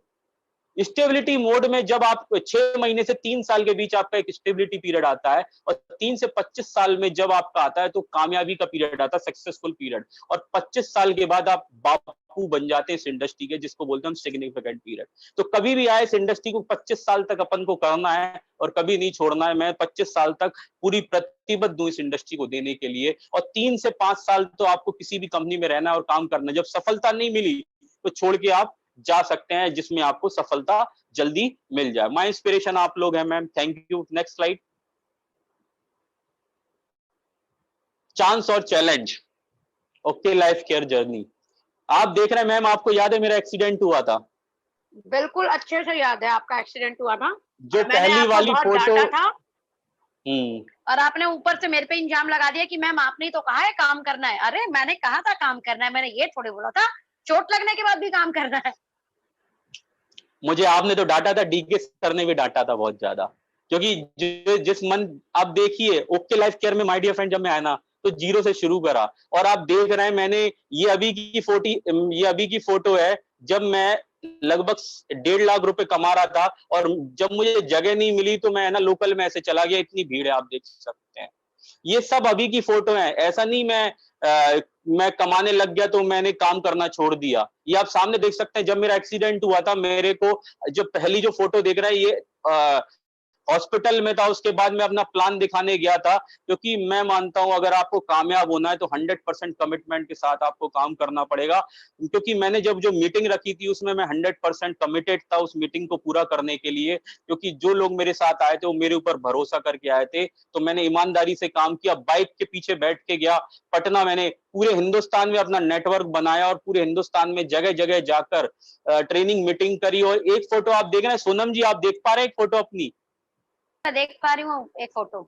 स्टेबिलिटी मोड में जब आप 6 महीने से 3 साल के बीच आपका एक स्टेबिलिटी पीरियड आता है, और 3 से 25 साल में जब आपका आता है तो कामयाबी का पीरियड आता है, सक्सेसफुल पीरियड। और 25 साल के बाद आप बापू बन जाते हैं इस इंडस्ट्री के, जिसको बोलते हैं हम सिग्निफिकेंट पीरियड। तो कभी भी आए, इस इंडस्ट्री को 25 साल तक अपन को करना है और कभी नहीं छोड़ना है। मैं 25 साल तक पूरी प्रतिबद्ध हूं इस इंडस्ट्री को देने के लिए, और 3 से 5 साल तो आपको किसी भी कंपनी में रहना है और काम करना है। जब सफलता नहीं मिली तो छोड़ के आप जा सकते हैं, जिसमें आपको सफलता जल्दी मिल जाए। माय इंस्पिरेशन आप लोग हैं ma'am, thank you. Next slide. Chance और challenge, okay life care journey. आप देख रहे हैं मैम, आपको याद है मेरा एक्सीडेंट हुआ था? बिल्कुल अच्छे से याद है, आपका एक्सीडेंट हुआ था। जो मैंने पहली आपको वाली बहुत फोटो, डांटा था, और आपने ऊपर से मेरे पे इंजाम लगा दिया कि मैम आपने तो कहा है काम करना है। अरे मैंने कहा था काम करना है, मैंने ये थोड़ी बोला था चोट लगने के बाद भी काम करना है। मुझे आपने तो डांटा था, DK सर ने भी डांटा था बहुत ज्यादा, क्योंकि जिस मन, आप देखिए ओके लाइफ केयर में माय डियर फ्रेंड जब मैं आया ना, तो 0 से शुरू करा। और आप देख रहे हैं, मैंने ये अभी की फोटो है, जब मैं लगभग 1.5 लाख रुपए कमा रहा था, और जब मुझे जगह नहीं मिली तो मैं ना लोकल में ऐसे चला गया, इतनी भीड़ है, आप देख सकते हैं। ये सब अभी की फोटो है, ऐसा नहीं मैं कमाने लग गया तो मैंने काम करना छोड़ दिया। ये आप सामने देख सकते हैं, जब मेरा एक्सीडेंट हुआ था, मेरे को जो पहली जो फोटो देख रहा है, ये हॉस्पिटल में था। उसके बाद मैं अपना प्लान दिखाने गया था, क्योंकि मैं मानता हूं अगर आपको कामयाब होना है तो 100% कमिटमेंट के साथ आपको काम करना पड़ेगा। क्योंकि मैंने जब जो मीटिंग रखी थी उसमें मैं 100% कमिटेड था उस मीटिंग को पूरा करने के लिए, क्योंकि जो लोग मेरे साथ आए थे वो मेरे ऊपर भरोसा करके आए थे। तो मैंने ईमानदारी से काम किया, बाइक के पीछे बैठ के गया पटना। मैंने पूरे हिंदुस्तान में अपना नेटवर्क बनाया और पूरे हिंदुस्तान में जगह जगह जाकर ट्रेनिंग मीटिंग करी। और एक फोटो आप देख रहे हैं, सोनम जी आप देख पा रहे हैं एक फोटो अपनी? मैं देख पा रही हूँ एक फोटो,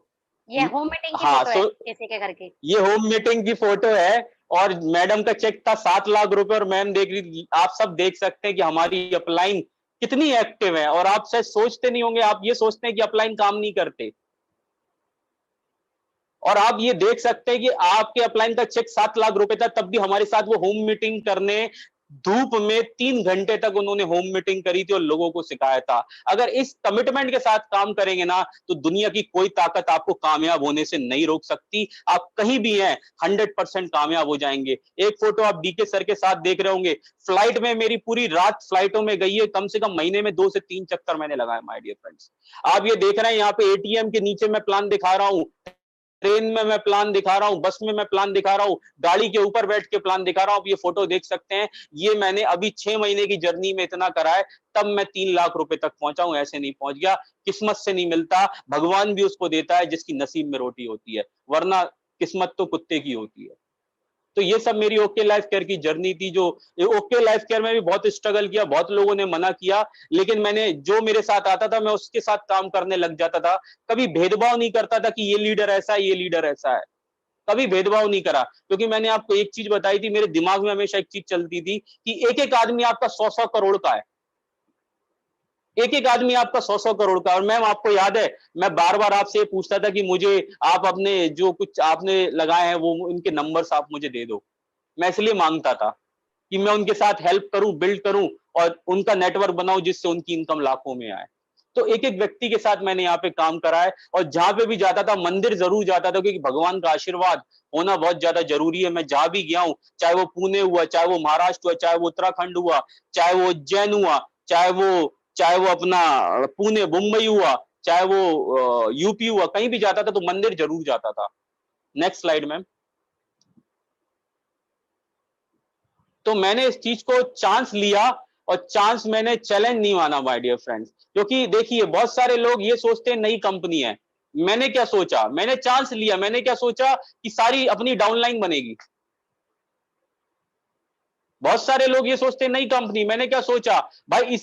ये होम मीटिंग की हाँ, फोटो है किसी के घर की। ये होम मीटिंग की फोटो है, और मैडम का चेक था 7 लाख रुपए, और मैम देख रही। आप सब देख सकते हैं कि हमारी अपलाइन कितनी एक्टिव है। और आप शायद सोचते नहीं होंगे, आप ये सोचते हैं कि अपलाइन काम नहीं करते, और आप ये देख सकते हैं कि आपके अपलाइन का चेक 7 लाख रुपए था, तब भी हमारे साथ वो होम मीटिंग करने धूप में 3 घंटे तक उन्होंने होम मीटिंग करी थी और लोगों को सिखाया था। अगर इस कमिटमेंट के साथ काम करेंगे ना, तो दुनिया की कोई ताकत आपको कामयाब होने से नहीं रोक सकती। आप कहीं भी हैं, 100% कामयाब हो जाएंगे। एक फोटो आप DK सर के साथ देख रहे होंगे, फ्लाइट में मेरी पूरी रात फ्लाइटों में गई है, कम से कम महीने में 2 से 3 चक्कर मैंने लगाए माय डियर फ्रेंड्स। आप ये देख रहे हैं, यहाँ पे ATM के नीचे मैं प्लान दिखा रहा हूँ, ट्रेन में मैं प्लान दिखा रहा हूं, बस में मैं प्लान दिखा रहा हूं, गाड़ी के ऊपर बैठ के प्लान दिखा रहा हूं। आप ये फोटो देख सकते हैं, ये मैंने अभी 6 महीने की जर्नी में इतना करा है, तब मैं 3 लाख रुपए तक पहुंचा हूं। ऐसे नहीं पहुंच गया, किस्मत से नहीं मिलता, भगवान भी उसको देता है जिसकी नसीब में रोटी होती है, वरना किस्मत तो कुत्ते की होती है। तो ये सब मेरी ओके लाइफ केयर की जर्नी थी। जो ओके लाइफ केयर में भी बहुत स्ट्रगल किया, बहुत लोगों ने मना किया, लेकिन मैंने जो मेरे साथ आता था मैं उसके साथ काम करने लग जाता था। कभी भेदभाव नहीं करता था कि ये लीडर ऐसा है, ये लीडर ऐसा है, कभी भेदभाव नहीं करा। क्योंकि मैंने आपको एक चीज बताई थी, मेरे दिमाग में हमेशा एक चीज चलती थी कि एक एक आदमी आपका 100-100 करोड़ का है, एक एक आदमी आपका 100-100 करोड़ का। और मैम आपको याद है, मैं बार बार आपसे पूछता था कि मुझे आप अपने जो कुछ आपने लगाए हैं वो इनके नंबर्स आप मुझे दे दो। मैं इसलिए मांगता था कि मैं उनके साथ हेल्प करूं, बिल्ड करूं और उनका नेटवर्क बनाऊं, जिससे उनकी इनकम लाखों में आए। तो एक एक व्यक्ति के साथ मैंने यहाँ पे काम करा है, और जहां पे भी जाता था मंदिर जरूर जाता था, क्योंकि भगवान का आशीर्वाद होना बहुत ज्यादा जरूरी है। मैं जहां भी गया हूँ, चाहे वो पुणे हुआ, चाहे वो महाराष्ट्र हुआ, चाहे वो उत्तराखंड हुआ, चाहे वो उज्जैन हुआ, चाहे वो अपना पुणे मुंबई हुआ, चाहे वो यूपी हुआ, कहीं भी जाता था तो मंदिर जरूर जाता था। Next slide ma'am. तो मैंने इस चीज को चांस लिया, और चांस मैंने चैलेंज नहीं माना माय डियर फ्रेंड्स, क्योंकि देखिए बहुत सारे लोग ये सोचते हैं नई कंपनी है। मैंने क्या सोचा, मैंने चांस लिया, मैंने क्या सोचा कि सारी अपनी डाउनलाइन बनेगी। बहुत सारे लोग ये सोचते हैं नई कंपनी, मैंने क्या सोचा भाई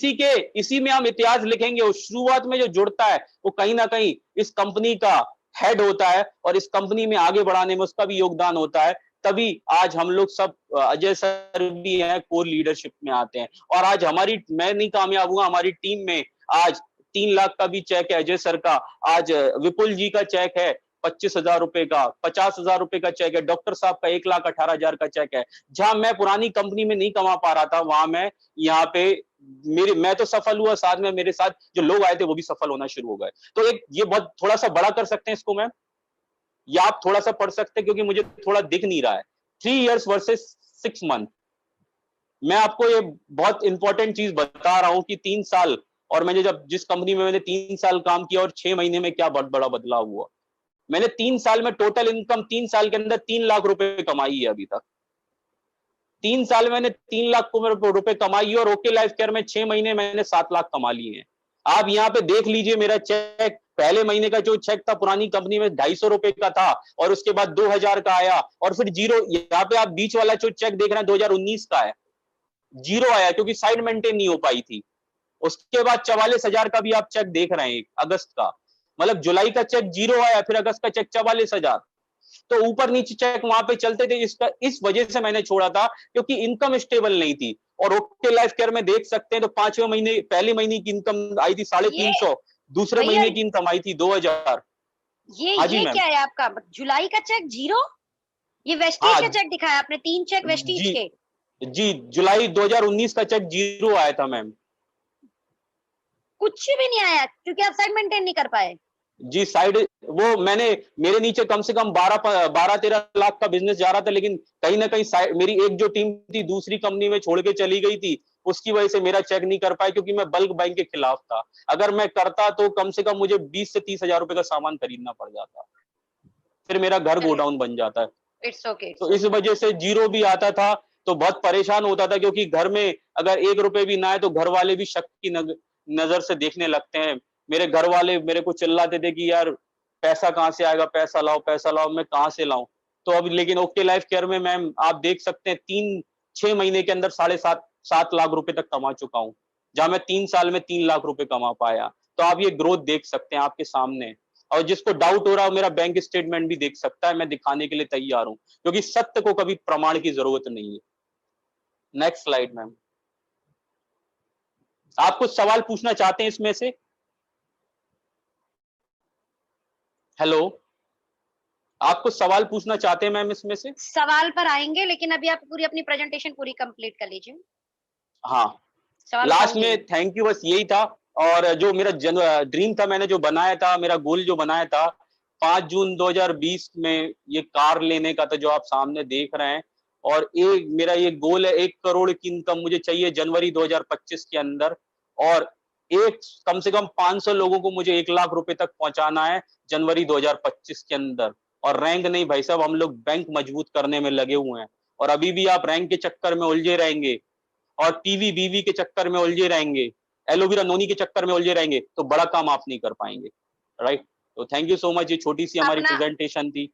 इसी में हम इतिहास लिखेंगे। उस शुरुआत में जो जुड़ता है वो कहीं ना कहीं इस कंपनी का हेड होता है, और इस कंपनी में आगे बढ़ाने में उसका भी योगदान होता है। तभी आज हम लोग सब, अजय सर भी हैं, कोर लीडरशिप में आते हैं, और आज मैं नहीं कामयाब हुआ, हमारी टीम में आज 3 लाख का भी चेक है अजय सर का, आज विपुल जी का चेक है 25,000 रुपए का, 50,000 रुपए का चेक है, डॉक्टर साहब का 1,18,000 का चेक है। जहां मैं पुरानी कंपनी में नहीं कमा पा रहा था, वहां मैं यहाँ पे मैं तो सफल हुआ, साथ में मेरे साथ जो लोग आए थे वो भी सफल होना शुरू हो गए। तो एक ये बहुत थोड़ा सा बड़ा कर सकते हैं इसको मैम, या आप थोड़ा सा पढ़ सकते हैं, क्योंकि मुझे थोड़ा दिख नहीं रहा है। 3 years वर्सेस 6 month। मैं आपको ये बहुत इंपॉर्टेंट चीज बता रहा हूं कि 3 साल, और मैंने जिस कंपनी में मैंने 3 साल काम किया और 6 महीने में क्या बहुत बड़ा बदलाव हुआ। मैंने 3 साल में टोटल इनकम 3 साल के अंदर 3 लाख रुपए कमाई है अभी तक। 3 साल में मैंने 3 लाख रुपए कमाई है, और ओके लाइफ केयर में 6 महीने मैंने 7 लाख कमा लिए हैं। आप यहाँ पे देख लीजिए मेरा चेक, पहले महीने का जो चेक था पुरानी कंपनी में 250 रुपए का था, और उसके बाद 2000 का आया, और फिर जीरो। यहाँ पे आप बीच वाला जो चेक देख रहे हैं 2019 का है, जीरो आया क्योंकि साइड मेंटेन नहीं हो पाई थी। उसके बाद 44,000 का भी आप चेक देख रहे हैं अगस्त का, मतलब जुलाई का चेक जीरो आया, फिर अगस्त का चेक 44,000। तो ऊपर नीचे चेक वहां पे चलते थे। इस वजह से मैंने छोड़ा था, क्योंकि इनकम स्टेबल नहीं थी। और ओके लाइफ केयर में देख सकते हैं तो 5वें महीने, पहले महीने की इनकम आई थी 350, दूसरे भैया महीने की इनकम आई थी 2000। हाँ जी ये मैम। क्या है आपका जुलाई का चेक जीरो? ये वेस्टीज का हाँ चेक दिखाया आपने, 3 चेक वेस्टीज जी के। जी, जुलाई 2019 का चेक जीरो आया था मैम। कुछ भी नहीं आया क्योंकि आप साइड मेंटेन नहीं कर पाए। जी साइड, वो मेरे नीचे कम से कम 12-13 लाख का बिजनेस जा रहा था, लेकिन कहीं ना कहीं मेरी एक जो टीम थी दूसरी कंपनी में छोड़ के चली गई थी, उसकी वजह से मेरा चेक नहीं कर पाया, क्योंकि मैं बल्क बाइंग के खिलाफ था। अगर मैं करता तो कम से कम मुझे 20 से 30,000 रुपए का सामान खरीदना पड़ जाता, फिर मेरा घर गोडाउन बन जाता है। It's okay. तो इस वजह से जीरो भी आता था, तो बहुत परेशान होता था, क्योंकि घर में अगर 1 रुपए भी ना आए तो घर वाले भी शक की नजर से देखने लगते हैं। मेरे घर वाले मेरे को चिल्लाते थे कि यार पैसा कहाँ से आएगा, पैसा लाओ पैसा लाओ, मैं कहाँ से लाऊं। तो अब लेकिन ओके लाइफ केयर में मैम आप देख सकते हैं 6 महीने के अंदर 7.5 लाख रुपए तक कमा चुका हूँ, जहां मैं 3 साल में 3 लाख रुपए कमा पाया। तो आप ये ग्रोथ देख सकते हैं आपके सामने, और जिसको डाउट हो रहा है मेरा बैंक स्टेटमेंट भी देख सकता है, मैं दिखाने के लिए तैयार हूं, क्योंकि सत्य को कभी प्रमाण की जरूरत नहीं है। Next slide ma'am. आप कुछ सवाल पूछना चाहते हैं इसमें से? हेलो, आप कुछ सवाल पूछना चाहते हैं मैम इसमें से? सवाल पर आएंगे, लेकिन अभी आप पूरी अपनी प्रेजेंटेशन पूरी कंप्लीट कर लीजिए। हाँ, सवाल लास्ट उठाऊंगी। में थैंक यू, बस यही था। और जो मेरा ड्रीम था, मैंने जो बनाया था, मेरा गोल जो बनाया था 5 जून 2020 में ये कार लेने का था, जो आप सामने देख रहे हैं। और मेरा ये गोल है, 1 करोड़ की इनकम मुझे चाहिए जनवरी 2025 के अंदर, और कम से कम 500 लोगों को मुझे 1 लाख रुपए तक पहुंचाना है जनवरी 2025 के अंदर। और रैंक नहीं भाई साहब, हम लोग बैंक मजबूत करने में लगे हुए हैं, और अभी भी आप रैंक के चक्कर में उलझे रहेंगे, और टीवी बीवी के चक्कर में उलझे रहेंगे, एलोवेरा नोनी के चक्कर में उलझे रहेंगे, तो बड़ा काम आप नहीं कर पाएंगे। राइट? तो थैंक यू सो मच, ये छोटी सी हमारी अपना प्रेजेंटेशन थी।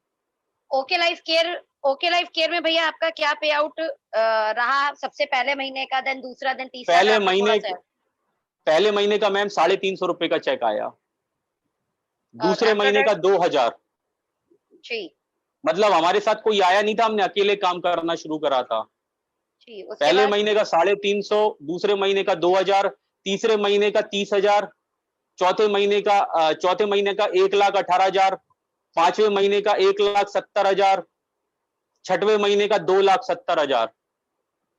ओके लाइफ केयर में भैया आपका क्या पे आउट रहा? सबसे पहले महीने का, देन दूसरा, देन तीसरा का, आपको थोड़ा सा। पहले महीने का मैम 350 रुपए का चेक आया, और दूसरे आफ्टर महीने दैट? का 2000। जी मतलब हमारे साथ कोई आया नहीं था, हमने अकेले काम करना शुरू करा था। जी। उसके पहले बाद? महीने का 350, दूसरे महीने का 2000, तीसरे महीने का 30,000, चौथे महीने का 1,18,000, 5वें महीने का 1,70,000, 6वें महीने का 2,70,000।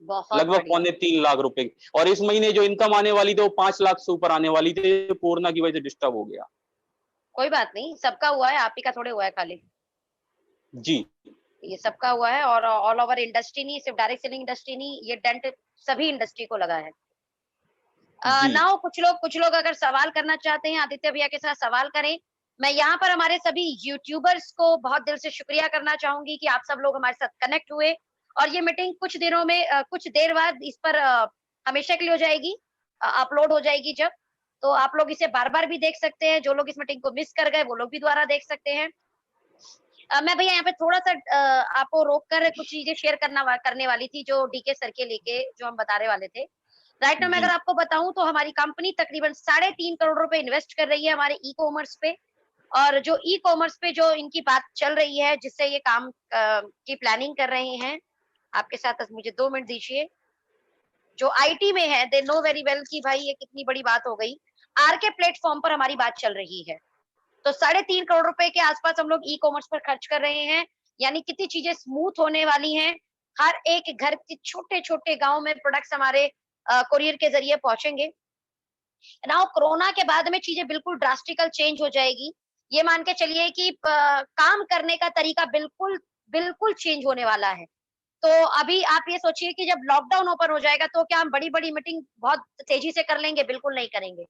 बहुत लगभग बढ़िया। 2.25 लाख रुपए की। और इस महीने जो इनकम आने वाली थी वो 5 लाख से ऊपर आने वाली थी, कोरोना की वजह से डिस्टर्ब हो गया। कोई बात नहीं, सबका हुआ है, आप ही का थोड़े हुआ है खाली। जी। ये सबका हुआ है और ऑल ओवर इंडस्ट्री नहीं, सिर्फ डायरेक्ट सेलिंग इंडस्ट्री नहीं, ये डेंट सभी इंडस्ट्री को लगा है। जी। नाउ कुछ लोग अगर सवाल करना चाहते हैं आदित्य भैया के साथ सवाल करें। मैं यहाँ पर हमारे सभी यूट्यूबर्स को बहुत दिल से शुक्रिया करना चाहूंगी कि आप सब लोग हमारे साथ कनेक्ट हुए और ये मीटिंग कुछ दिनों में कुछ देर बाद इस पर हमेशा के लिए हो जाएगी, अपलोड हो जाएगी जब, तो आप लोग इसे बार बार भी देख सकते हैं। जो लोग इस मीटिंग को मिस कर गए वो लोग भी दोबारा देख सकते हैं। मैं भैया यहाँ पे थोड़ा सा आपको रोक कर कुछ चीजें शेयर करने वाली थी जो डीके सर के लेके जो हम बता रहे वाले थे। राइट नाउ मैं जी। अगर आपको बताऊं तो हमारी कंपनी तकरीबन 3.5 करोड़ रुपए इन्वेस्ट कर रही है हमारे ई कॉमर्स पे। और जो ई कॉमर्स पे जो इनकी बात चल रही है जिससे ये काम की प्लानिंग कर रहे हैं, आपके साथ मुझे 2 मिनट दीजिए। जो आईटी में है दे नो वेरी वेल कि भाई ये कितनी बड़ी बात हो गई। आर के प्लेटफॉर्म पर हमारी बात चल रही है, तो 3.5 करोड़ रुपए के आसपास हम लोग ई कॉमर्स पर खर्च कर रहे हैं। यानी कितनी चीजें स्मूथ होने वाली हैं। हर एक घर के छोटे छोटे गांव में प्रोडक्ट्स हमारे कोरियर के जरिए पहुंचेंगे। नाउ कोरोना के बाद में चीजें बिल्कुल ड्रास्टिकल चेंज हो जाएगी। ये मान के चलिए कि काम करने का तरीका बिल्कुल बिल्कुल चेंज होने वाला है। तो अभी आप ये सोचिए कि जब लॉकडाउन ओपन हो जाएगा तो क्या हम बड़ी बड़ी मीटिंग बहुत तेजी से कर लेंगे? बिल्कुल नहीं करेंगे।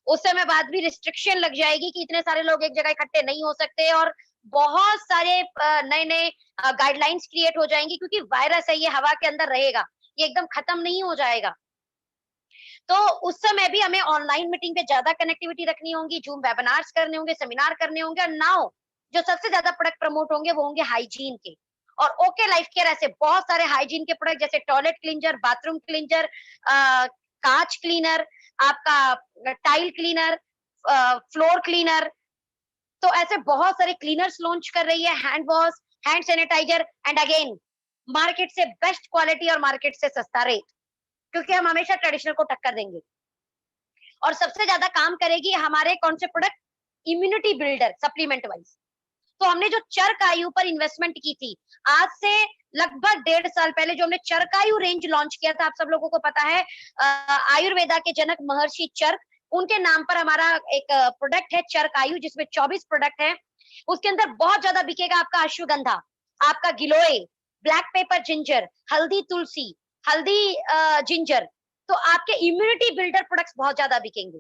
उस समय बाद भी रिस्ट्रिक्शन लग जाएगी कि इतने सारे लोग एक जगह इकट्ठे नहीं हो सकते और बहुत सारे नए नए गाइडलाइंस क्रिएट हो जाएंगी, क्योंकि वायरस है, ये हवा के अंदर रहेगा, ये एकदम खत्म नहीं हो जाएगा। तो उस समय भी हमें ऑनलाइन मीटिंग पे ज्यादा कनेक्टिविटी रखनी होगी, जूम वेबिनार्स करने होंगे, सेमिनार करने होंगे। और नाउ जो सबसे ज्यादा प्रोडक्ट प्रमोट होंगे वो होंगे हाइजीन के। और ओके लाइफ केयर ऐसे बहुत सारे हाइजीन के प्रोडक्ट जैसे टॉयलेट क्लींजर, बाथरूम क्लींजर, कांच क्लीनर, आपका टाइल क्लीनर, फ्लोर क्लीनर, तो ऐसे बहुत सारे क्लीनर्स लॉन्च कर रही है। Hand wash, hand sanitiser and again market से बेस्ट क्वालिटी और मार्केट से सस्ता रेट, क्योंकि हम हमेशा ट्रेडिशनल को टक्कर देंगे। और सबसे ज्यादा काम करेगी हमारे कौन से product? Immunity builder supplement wise. तो हमने जो चरकायु पर इन्वेस्टमेंट की थी आज से लगभग 1.5 साल पहले, जो हमने चरकायु रेंज लॉन्च किया था, आप सब लोगों को पता है आयुर्वेदा के जनक महर्षि चरक, उनके नाम पर हमारा एक प्रोडक्ट है चरकायु, जिसमें 24 प्रोडक्ट है। उसके अंदर बहुत ज्यादा बिकेगा आपका अश्वगंधा, आपका गिलोय, ब्लैक पेपर जिंजर, हल्दी तुलसी, हल्दी जिंजर। तो आपके इम्यूनिटी बिल्डर प्रोडक्ट्स बहुत ज्यादा बिकेंगे,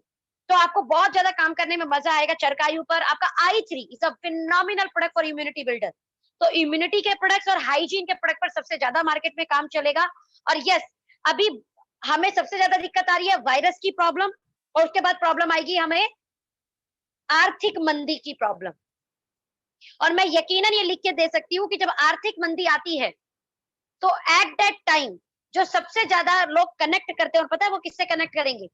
तो आपको बहुत ज्यादा काम करने में मजा आएगा। चरकायु पर आपका i3 is a phenomenal product for immunity builder. तो इम्यूनिटी के प्रोडक्ट्स और हाइजीन के प्रोडक्ट पर सबसे ज्यादा मार्केट में काम चलेगा। और यस, अभी हमें सबसे ज्यादा दिक्कत आ रही है वायरस की प्रॉब्लम, और उसके बाद प्रॉब्लम आएगी हमें आर्थिक मंदी की प्रॉब्लम। और मैं यकीनन ये लिख के दे सकती हूँ कि जब आर्थिक मंदी आती है तो एट दैट टाइम जो सबसे ज्यादा लोग कनेक्ट करते हैं, और पता है वो किससे कनेक्ट करेंगे?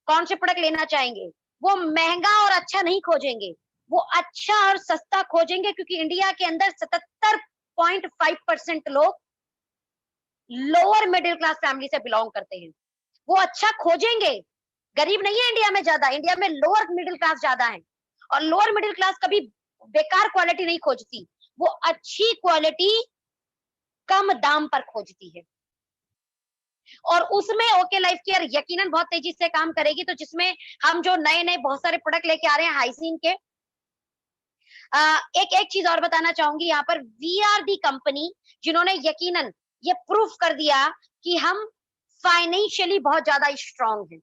कौन से प्रोडक्ट लेना चाहेंगे? वो महंगा और अच्छा नहीं खोजेंगे, वो अच्छा और सस्ता खोजेंगे, क्योंकि इंडिया के अंदर 77.5% लोग लोअर मिडिल क्लास फैमिली से बिलोंग करते हैं। वो अच्छा खोजेंगे, गरीब नहीं है इंडिया में ज्यादा, इंडिया में लोअर मिडिल क्लास ज्यादा है। और लोअर मिडिल क्लास कभी बेकार क्वालिटी नहीं खोजती, वो अच्छी क्वालिटी कम दाम पर खोजती है। और उसमें ओके लाइफ केयर यकीनन बहुत तेजी से काम करेगी। तो जिसमें हम जो नए नए बहुत सारे प्रोडक्ट लेके आ रहे हैं हाइजीन के, एक एक चीज और बताना चाहूंगी यहाँ पर, वी आर दी कंपनी जिन्होंने यकीनन ये प्रूफ कर दिया कि हम फाइनेंशियली बहुत ज्यादा स्ट्रांग हैं।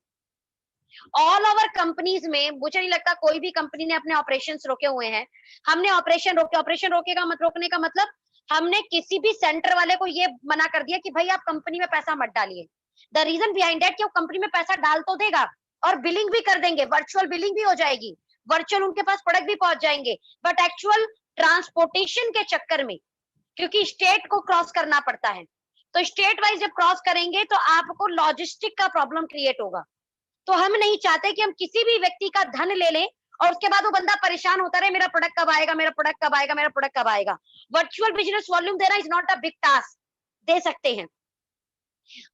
ऑल ओवर कंपनीज में मुझे नहीं लगता कोई भी कंपनी ने अपने ऑपरेशंस रोके हुए हैं। हमने ऑपरेशन रोके, ऑपरेशन रोकेगा मत रोकने का मतलब हमने किसी भी सेंटर वाले को ये मना कर दिया कि भाई आप कंपनी में पैसा मत डालिए। द रीजन बिहाइंड दैट कि वो कंपनी में पैसा डाल तो देगा और बिलिंग भी कर देंगे, वर्चुअल बिलिंग भी हो जाएगी, वर्चुअल उनके पास प्रोडक्ट भी पहुंच जाएंगे, बट एक्चुअल ट्रांसपोर्टेशन के चक्कर में, क्योंकि स्टेट को क्रॉस करना पड़ता है, तो स्टेट वाइज जब क्रॉस करेंगे तो आपको लॉजिस्टिक का प्रॉब्लम क्रिएट होगा। तो हम नहीं चाहते कि हम किसी भी व्यक्ति का धन ले लें और उसके बाद वो बंदा परेशान होता रहे, मेरा प्रोडक्ट कब आएगा, मेरा प्रोडक्ट कब आएगा, मेरा प्रोडक्ट कब आएगा। वर्चुअल बिजनेस वॉल्यूम देना is not a big task, दे सकते हैं।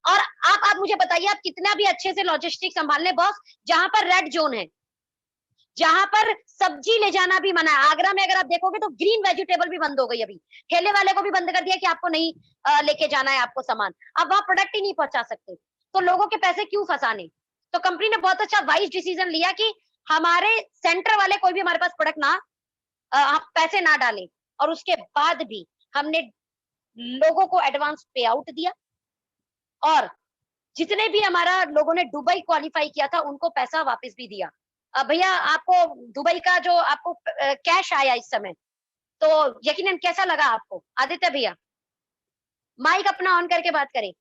और आप मुझे बताइए, आप कितना भी अच्छे से लॉजिस्टिक संभाल लें बॉस, जहां पर रेड जोन है, जहां पर सब्जी ले जाना भी मना है। आगरा में अगर आप देखोगे तो ग्रीन वेजिटेबल भी बंद हो गई अभी, ठेले वाले को भी बंद कर दिया कि आपको नहीं लेके जाना है आपको सामान, अब वहां प्रोडक्ट ही नहीं पहुंचा सकते, तो लोगों के पैसे क्यों फंसाने। तो कंपनी ने बहुत अच्छा वाइज डिसीजन लिया कि हमारे सेंटर वाले कोई भी हमारे पास प्रोडक्ट ना पैसे ना डालें, और उसके बाद भी हमने लोगों को एडवांस पे आउट दिया, और जितने भी हमारा लोगों ने दुबई क्वालिफाई किया था उनको पैसा वापस भी दिया। भैया आपको दुबई का जो आपको कैश आया इस समय, तो यकीनन कैसा लगा आपको आदित्य भैया? माइक अपना ऑन करके बात करें,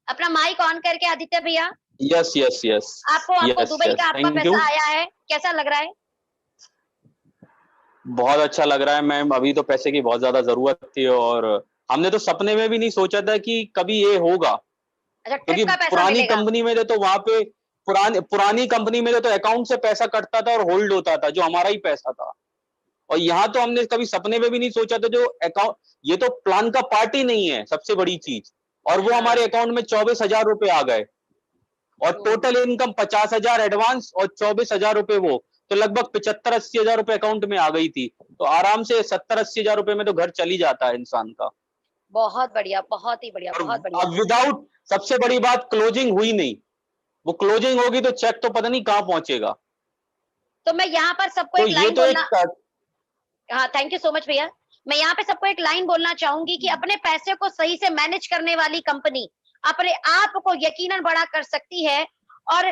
अपना माइक ऑन करके आदित्य भैया। यस यस यस आपको यस दुबई यस का आपका थैंक यू। पैसा आया है, कैसा लग रहा है? बहुत अच्छा लग रहा है मैम, अभी तो पैसे की बहुत ज्यादा जरूरत थी, और हमने तो सपने में भी नहीं सोचा था कि कभी ये होगा, अच्छा, ट्रिप क्योंकि का पैसा पुरानी मिलेगा? कंपनी में तो वहां पे पुरानी कंपनी में तो अकाउंट से पैसा कटता था और होल्ड होता था, जो हमारा ही पैसा था। और यहाँ तो हमने कभी सपने में भी नहीं सोचा था, जो अकाउंट, ये तो प्लान का पार्ट ही नहीं है सबसे बड़ी चीज, और वो हमारे हाँ। अकाउंट में 24,000 रुपए आ गए, और हम्म, टोटल इनकम 50,000 एडवांस और 24,000 रुपए वो, तो लगभग 75-80 हजार रुपए अकाउंट में आ गई थी। तो आराम से 70-80 हजार रुपए में तो घर चल ही जाता है इंसान का। बहुत बढ़िया, बहुत ही बढ़िया, और बहुत बढ़िया। अब विदाउट, सबसे बड़ी बात, क्लोजिंग हुई नहीं। वो क्लोजिंग होगी तो चेक तो पता नहीं कहाँ पहुंचेगा। तो मैं यहाँ पर सबको तो एक ये लाइन तो बोलना, एक, हाँ थैंक यू सो मच भैया। मैं यहाँ पे सबको एक लाइन बोलना चाहूंगी कि अपने पैसे को सही से मैनेज करने वाली कंपनी अपने आप को यकीनन बड़ा कर सकती है, और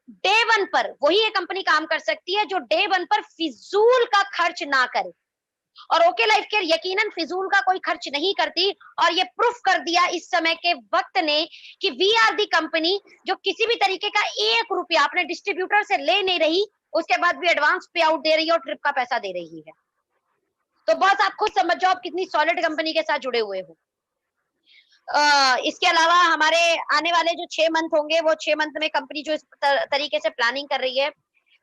डे वन पर वही एक कंपनी काम कर सकती है जो डे वन पर फिजूल का खर्च ना करे। और ओके लाइफ केयर यकीनन फिजूल का कोई खर्च नहीं करती, और ये प्रूफ कर दिया इस समय के वक्त ने कि वी आर दी कंपनी जो किसी भी तरीके का 1 रुपया अपने डिस्ट्रीब्यूटर से ले नहीं रही, उसके बाद भी एडवांस पे आउट दे रही है और ट्रिप का पैसा दे रही है। तो बस आप खुद समझ जाओ आप कितनी सॉलिड कंपनी के साथ जुड़े हुए हो। इसके अलावा हमारे आने वाले जो 6 मंथ होंगे, वो 6 मंथ में कंपनी जो इस तरीके से प्लानिंग कर रही है,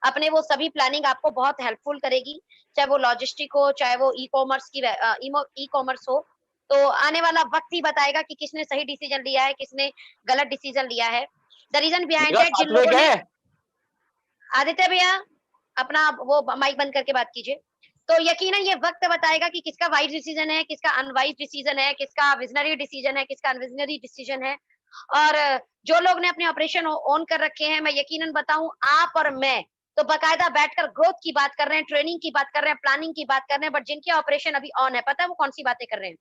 अपने वो सभी प्लानिंग आपको बहुत हेल्पफुल करेगी, चाहे वो लॉजिस्टिक हो, चाहे वो ई कॉमर्स की ई कॉमर्स हो। तो आने वाला वक्त ही बताएगा कि किसने सही डिसीजन लिया है, किसने गलत डिसीजन लिया है। द रीजन बिहाइंड मेरा दैट, जिन सात्विक लोगों ने, है। आदित्य भैया अपना वो माइक बंद करके बात कीजिए। तो यकीनन ये वक्त बताएगा कि किसका वाइज डिसीजन है, किसका अनवाइज डिसीजन है, किसका विजनरी डिसीजन है, किसका अनविजनरी डिसीजन है। और जो लोग ने अपने ऑपरेशन ऑन कर रखे हैं, मैं यकीनन बताऊं, आप और मैं तो बकायदा बैठकर ग्रोथ की बात कर रहे हैं, ट्रेनिंग की बात कर रहे हैं, प्लानिंग की बात कर रहे हैं, बट जिनके ऑपरेशन अभी ऑन है, पता है वो कौन सी बातें कर रहे हैं?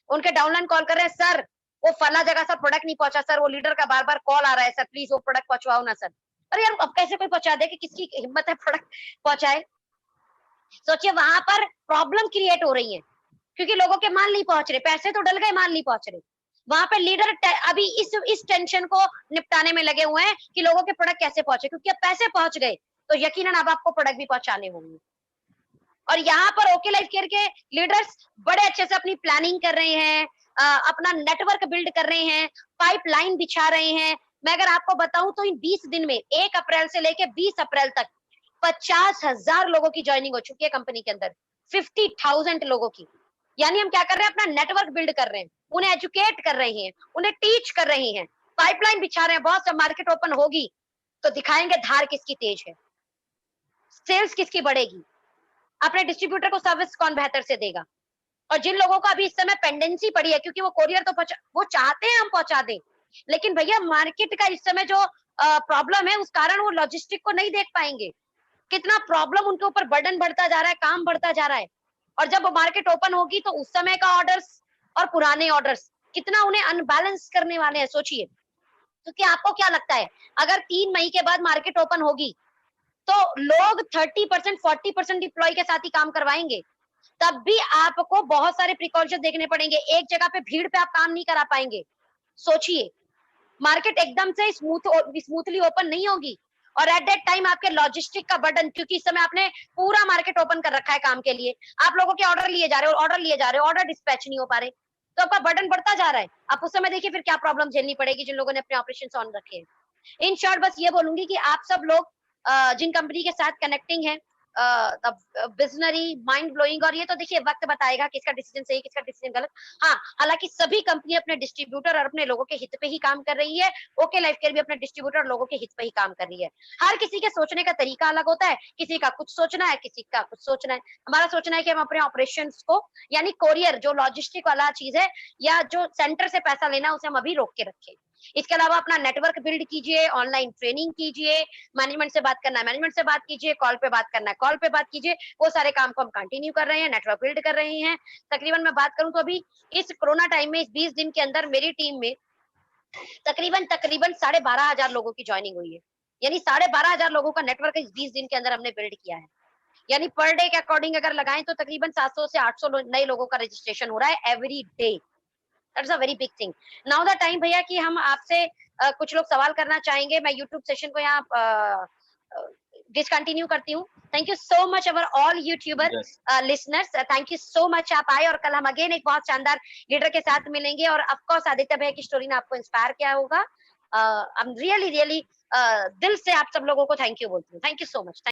उनके डाउनलाइन कॉल कर रहे हैं, सर वो फला जगह सर प्रोडक्ट नहीं पहुंचा, सर वो लीडर का बार बार कॉल आ रहा है, सर प्लीज वो प्रोडक्ट पहुंचवाओ ना सर। अरे यार अब कैसे कोई पहुंचा दे, कि किसकी हिम्मत है प्रोडक्ट पहुंचाए? सोचिए वहां पर प्रॉब्लम क्रिएट हो रही है, क्योंकि लोगों के माल नहीं पहुंच रहे, पैसे तो डल गए, माल नहीं पहुंच रहे। वहां पे लीडर अभी इस टेंशन को निपटाने में लगे हुए हैं कि लोगों के प्रोडक्ट कैसे पहुंचे, क्योंकि अब पैसे पहुंच गए तो यकीनन अब आपको प्रोडक्ट भी पहुंचाने होंगे। और यहाँ पर ओके लाइफ केयर के लीडर्स बड़े अच्छे से अपनी प्लानिंग कर रहे हैं, अपना नेटवर्क बिल्ड कर रहे हैं, पाइपलाइन बिछा रहे हैं। मैं अगर आपको बताऊं तो इन 20 दिन में 1 अप्रैल से लेकर 20 अप्रैल तक 50,000 लोगों की ज्वाइनिंग हो चुकी है कंपनी के अंदर, 50,000 लोगों की। यानी हम क्या कर रहे हैं, अपना नेटवर्क बिल्ड कर रहे हैं, उन्हें एजुकेट कर रहे हैं, उन्हें टीच कर रहे हैं, पाइपलाइन बिछा रहे हैं। बहुत सा मार्केट ओपन होगी तो दिखाएंगे धार किसकी तेज है, सेल्स किसकी बढ़ेगी, अपने डिस्ट्रीब्यूटर को सर्विस कौन बेहतर से देगा। और जिन लोगों को अभी इस समय पेंडेंसी पड़ी है, क्योंकि वो कोरियर तो वो चाहते हैं हम पहुंचा दें, लेकिन भैया मार्केट का इस समय जो प्रॉब्लम है उस कारण वो लॉजिस्टिक को नहीं देख पाएंगे। कितना प्रॉब्लम उनके ऊपर बर्डन बढ़ता जा रहा है, काम बढ़ता जा रहा है। और जब मार्केट ओपन होगी तो उस समय का ऑर्डर्स और पुराने ऑर्डर्स कितना उन्हें अनबैलेंस करने वाले हैं, सोचिए। तो क्या आपको क्या लगता है, अगर 3 मई के बाद मार्केट ओपन होगी तो लोग 30% 40% डिप्लॉय के साथ ही काम करवाएंगे? तब भी आपको बहुत सारे प्रिकॉशन देखने पड़ेंगे, एक जगह पे भीड़ पे आप काम नहीं करा पाएंगे। सोचिए, मार्केट एकदम से स्मूथली ओपन नहीं होगी, और एट दैट टाइम आपके लॉजिस्टिक का बर्डन, क्योंकि इस समय आपने पूरा मार्केट ओपन कर रखा है काम के लिए, आप लोगों के ऑर्डर लिए जा रहे हो, ऑर्डर लिए जा रहे हो, ऑर्डर डिस्पैच नहीं हो पा रहे, तो आपका बर्डन बढ़ता जा रहा है। आप उस समय देखिए फिर क्या प्रॉब्लम झेलनी पड़ेगी जिन लोगों ने अपने ऑपरेशन ऑन रखे हैं। इन शॉर्ट बस ये बोलूंगी कि आप सब लोग जिन कंपनी के साथ कनेक्टिंग है, विजनरी, माइंड ब्लोइंग। और ये तो देखिए वक्त बताएगा किसका डिसीजन सही, किसका डिसीजन गलत। हाँ, हालांकि सभी कंपनी अपने डिस्ट्रीब्यूटर और अपने लोगों के हित पे ही काम कर रही है। ओके लाइफ केयर भी अपने डिस्ट्रीब्यूटर और लोगों के हित पे ही काम कर रही है। हर किसी के सोचने का तरीका अलग होता है, किसी का कुछ सोचना है, किसी का कुछ सोचना है। हमारा सोचना है कि हम अपने ऑपरेशंस को, यानी कोरियर जो लॉजिस्टिक वाला चीज है या जो सेंटर से पैसा लेना, उसे हम अभी रोक के रखें। इसके अलावा अपना नेटवर्क बिल्ड कीजिए, ऑनलाइन ट्रेनिंग कीजिए, मैनेजमेंट से बात करना है मैनेजमेंट से बात कीजिए, कॉल पे बात करना है कॉल पे बात कीजिए। वो सारे काम को हम कंटिन्यू कर रहे हैं, नेटवर्क बिल्ड कर रहे हैं। तकरीबन मैं बात करूं तो अभी इस कोरोना टाइम में, इस 20 दिन के अंदर मेरी टीम में तकरीबन तकरीबन 12,500 लोगों की ज्वाइनिंग हुई है। यानी 12,500 लोगों का नेटवर्क इस 20 दिन के अंदर हमने बिल्ड किया है। यानी पर डे के अकॉर्डिंग अगर लगाएं तो तकरीबन 700 से 800 नए लोगों का रजिस्ट्रेशन हो रहा है every day. That's a very big thing. Now the time भैया कि हम आपसे कुछ लोग सवाल करना चाहेंगे। मैं यूट्यूब सेशन को यहाँ डिसकंटिन्यू करती हूँ। Thank you so much our all YouTuber Yes. Listeners, thank you so much आप आए। और कल हम अगेन एक बहुत शानदार लीडर के साथ मिलेंगे। और ऑफ कोर्स आदित्य भैया की स्टोरी ने आपको इंस्पायर किया होगा। आई एम रियली रियली दिल से आप सब लोगों को थैंक यू बोलती हूँ। Thank you so much.